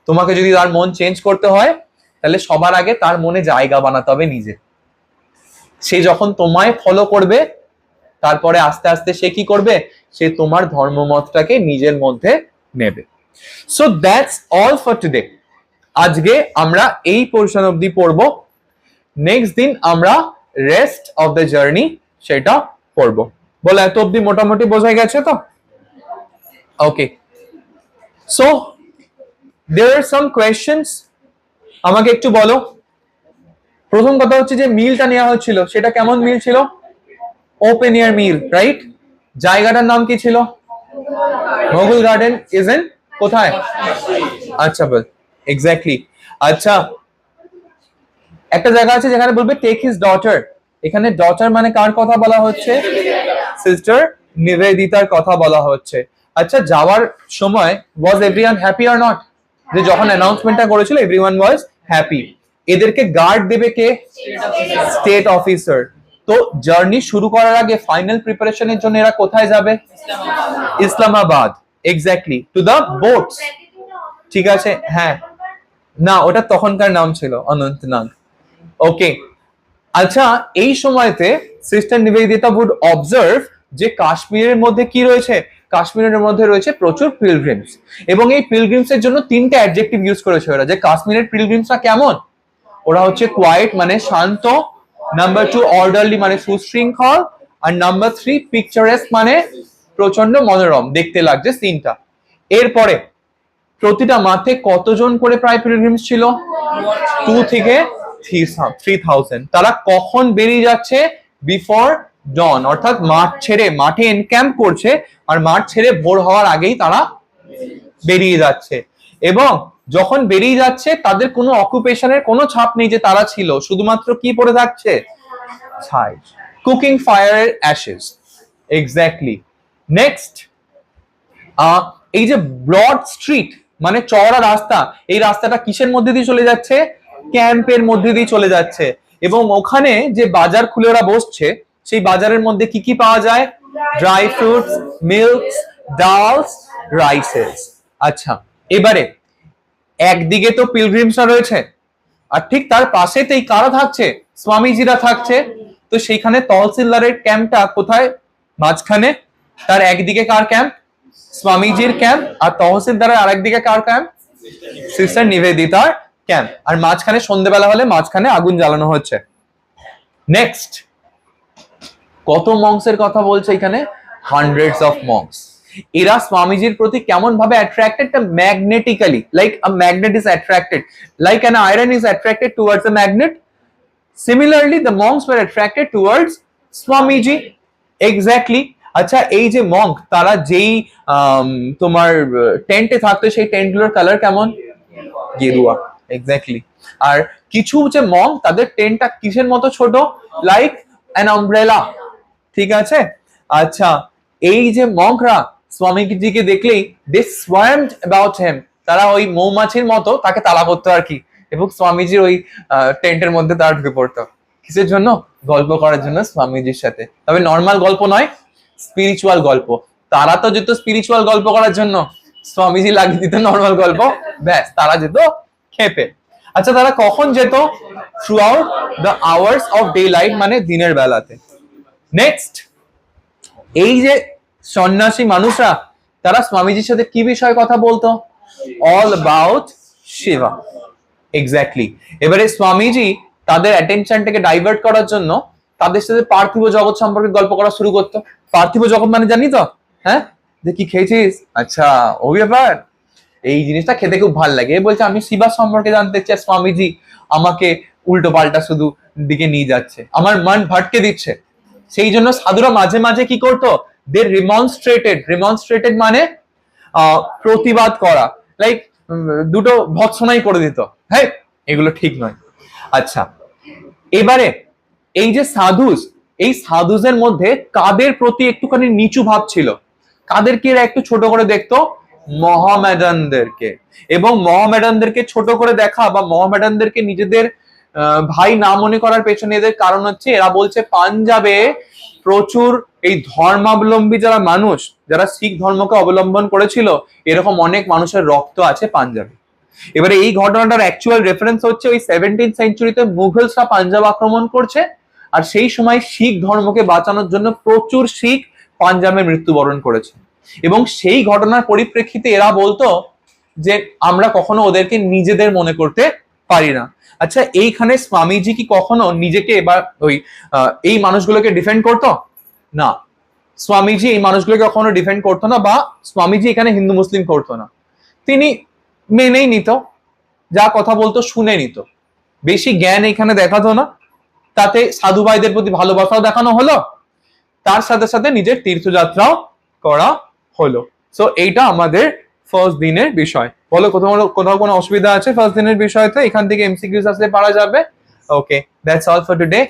তোমাকে যদি তার মন চেঞ্জ করতে হয় তাহলে সবার আগে তার মনে জায়গা বানাতে হবে নিজে। সে যখন তোমায় ফলো করবে, তারপরে আস্তে আস্তে সে কি করবে? সে তোমার ধর্মমতটাকে নিজের মধ্যে নেবে। So that's all for today. আজকে আমরা এই পোরশন অবধি পড়বো, নেক্সট দিন আমরা রেস্ট অফ দ্য জার্নি সেটা পড়বো। বলে এত অবধি মোটামুটি বোঝা গেছে তো? ওকে, so there R some questions, আমাকে একটু বলো। প্রথম কথা হচ্ছে যে মিলটা নেওয়া হচ্ছিল সেটা কেমন মিল ছিল? ওপেন এয়ার মিল, রাইট? জায়গাটার নাম কি ছিল? মোগল গার্ডেন। ইজেন কোথায়? আচ্ছা, বল এক্স্যাক্টলি। আচ্ছা, একটা জায়গা আছে যেখানে বলবে টেক হিজ ডটার, এখানে ডটার মানে কার কথা বলা হচ্ছে? সিস্টার নিবেদিতার কথা বলা হচ্ছে। আচ্ছা, যাওয়ার সময় was everyone happy or not? যে যখন অ্যানাউন্সমেন্টটা করেছিল এভরিওয়ান ওয়াজ হ্যাপি। এদেরকে গার্ড দেবে কে? State officer. তো জার্নি শুরু করার আগে ফাইনাল প্রিপারেশনের জন্য এরা কোথায় যাবে? Islamabad, exactly, to the boats, ঠিক আছে। হ্যাঁ, না, ওটা তখনকার নাম ছিল অনন্তনাগ। ওকে, আচ্ছা, এই সময়তে সিস্টার নিবেদিতা উড অবজার্ভ যে কাশ্মীরের মধ্যে কি রয়েছে? কাশ্মীরের মধ্যে রয়েছে প্রচুর পিলগ্রিমস, এবং এই পিলগ্রিমস এর জন্য তিনটে অ্যাডজেক্টিভ ইউজ করেছে ওরা, যে কাশ্মীরের পিলগ্রিমসরা কেমন। ওরা হচ্ছে কোয়াইট মানে শান্ত, নাম্বার 2 অর্ডারলি মানে সুশৃঙ্খল, আর নাম্বার 3 পিকচারেস্ক মানে প্রচন্ড মনোরম দেখতে লাগছে সিনটা। এরপরে প্রতিটা মাঠে কতজন করে প্রায় পিলগ্রিমস ছিল? 2 থেকে 3000। তারা কখন বেরিয়ে যাচ্ছে? বিফোর ডন, অর্থাৎ মাঠ ছেড়ে, মাঠে এনক্যাম্প করছে আর মাঠ ছেড়ে ভোর হওয়ার আগেই তারা বেরিয়ে যাচ্ছে। এবং যখন বেরিয়ে যাচ্ছে তাদের কোনো অকুপেশনের কোনো ছাপ নেই যে তারা ছিল, শুধুমাত্র কি পড়ে থাকছে, ছাই। কুকিং ফায়ারের অ্যাশেস, এক্স্যাক্টলি। নেক্সট, এই যে ব্রড স্ট্রিট মানে চওড়া রাস্তা, এই রাস্তাটা কিসের মধ্যে দিয়ে চলে যাচ্ছে, ক্যাম্পের মধ্যে দিয়ে চলে যাচ্ছে। এবং ওখানে যে বাজার খুলে ওরা বসছে, সেই বাজারের মধ্যে কি কি পাওয়া যায়, ড্রাই ফ্রুটস, মিল্কস, ডালস, রাইসেস। আচ্ছা, এবারে একদিকে তো পিলগ্রিমসরা রয়েছে, আর ঠিক তার পাশেতেই কারা থাকছে, স্বামীজিরা থাকছে। তো সেইখানে তহসিলদারের ক্যাম্পটা কোথায়, মাঝখানে। তার একদিকে কার ক্যাম্প, স্বামীজির ক্যাম্প, আর তহসিলদারের আরেকদিকে কার ক্যাম্প, সিস্টার নিবেদিতার ক্যাম্প। আর মাঝখানে সন্ধ্যেবেলা হলে মাঝখানে আগুন জ্বালানো হচ্ছে। নেক্সট, কত মংসের কথা বলছে এখানে, হান্ড্রেডস অফ মংস। এরা স্বামীজির প্রতি কেমন ভাবে attracted, magnetically, like a magnet is attracted, like an iron is attracted towards a magnet, similarly the monks were attracted towards Swamiji. Exactly. আচ্ছা, এই যে মঙ্ক, তারা যেই তোমার টেন্টে থাকতো, সেই টেন্টগুলোর কালার কেমন, গেরুয়া। এক্স্যাক্টলি। আর কিছু যে মঙ্ক, তাদের টেন্টটা কিসের মতো ছোট, লাইক অ্যান আমব্রেলা। ঠিক আছে। আচ্ছা, এই যে মঙ্করা স্বামীজিকে দেখলেই দে সোয়ার্মড অ্যাবাউট হিম, তারা ওই মৌমাছির মতো তাকে তাড়া করতো আর কি, এবং স্বামীজির ওই টেন্টের মধ্যে তারা ঢুকে পড়তো। কিসের জন্য, গল্প করার জন্য স্বামীজির সাথে। তবে নর্মাল গল্প নয়, স্পিরিচুয়াল গল্প। তারা তো যেত স্পিরিচুয়াল গল্প করার জন্য, স্বামীজি লাগিয়ে দিত নর্মাল গল্প, ব্যাস তারা যেত খেপে। আচ্ছা, তারা কখন যেত, through out the hours of day light, মানে দিনের বেলাতে। নেক্সট, এই যে সন্ন্যাসী মানুষরা, তারা স্বামীজির সাথে কি বিষয়ে কথা বলতো, অল অ্যাবাউট শিবা। এক্স্যাক্টলি। এবারে স্বামীজি তাদের অ্যাটেনশনটাকে ডাইভার্ট করার জন্য তাদের সাথে পার্থিব জগৎ সম্পর্কে গল্প করা শুরু করতো। পার্থিব জগৎ মানে জানি তো, হ্যাঁ, যে কি খেয়েছিস, আচ্ছা ও ব্যাপার, এই জিনিসটা খেতে খুব ভালো লাগে। বলছে আমি শিবা সম্পর্কে জানতে চাই, স্বামীজি আমাকে উল্টো পাল্টা শুধু দিকে নিয়ে যাচ্ছে, আমার মন ভটকে দিচ্ছে। সেই জন্য সাধুরা মাঝে মাঝে কি করতো, দে রিমনস্ট্রেটেড মানে প্রতিবাদ করা, লাইক দুটো ভৎসনাই করে দিত, হ্যাঁ এগুলো ঠিক নয়। আচ্ছা, এবারে এই যে সাধুস, এই সাধুসের মধ্যে কাদের প্রতি একটুখানি নিচু ভাব ছিল, কাদেরকে এরা একটু ছোট করে দেখতো, মহামেডানদেরকে। এবং মহামেডানদেরকে ছোট করে দেখা বা মহামেডানদেরকে নিজেদের ভাই না মনে করার পেছনে এদের কারণ হচ্ছে, এরা বলছে পাঞ্জাবে প্রচুর এই ধর্মাবলম্বী যারা মানুষ, যারা শিখ ধর্মকে অবলম্বন করেছিল, এরকম অনেক মানুষের রক্ত আছে পাঞ্জাবে। এবারে এই ঘটনাটার অ্যাকচুয়াল রেফারেন্স হচ্ছে ওই 17th সেঞ্চুরিতে মুঘলসরা পাঞ্জাব আক্রমণ করছে, আর সেই সময় শিখ ধর্মকে বাঁচানোর জন্য প্রচুর শিখ পাঞ্জাবে মৃত্যুবরণ করেছে। এবং সেই ঘটনার পরিপ্রেক্ষিতে এরা বলতো যে আমরা কখনো ওদেরকে নিজেদের মনে করতে পারি না। আচ্ছা, এইখানে স্বামীজি কি কখনো নিজেকে এবার ওই এই মানুষগুলোকে ডিফেন্ড করতো না, স্বামীজি এই মানুষগুলোকে কখনো ডিফেন্ড করতো না, বা স্বামীজি এখানে হিন্দু মুসলিম করতো না, তিনি মেনেই নিত, যা কথা বলতো শুনে নিত, বেশি জ্ঞান এখানে দেখাতো না। তাতে সাধু ভাইদের প্রতি ভালোবাসাও দেখানো হলো, তার সাথে সাথে নিজের তীর্থযাত্রাও করা হলো। সো এইটা আমাদের ফার্স্ট দিনের বিষয়। বলো কোথাও কোনো অসুবিধা আছে ফার্স্ট দিনের বিষয়তে? এখান থেকে এমসিকিউস আসলে পারা যাবে। ওকে, দ্যাটস অল ফর টুডে।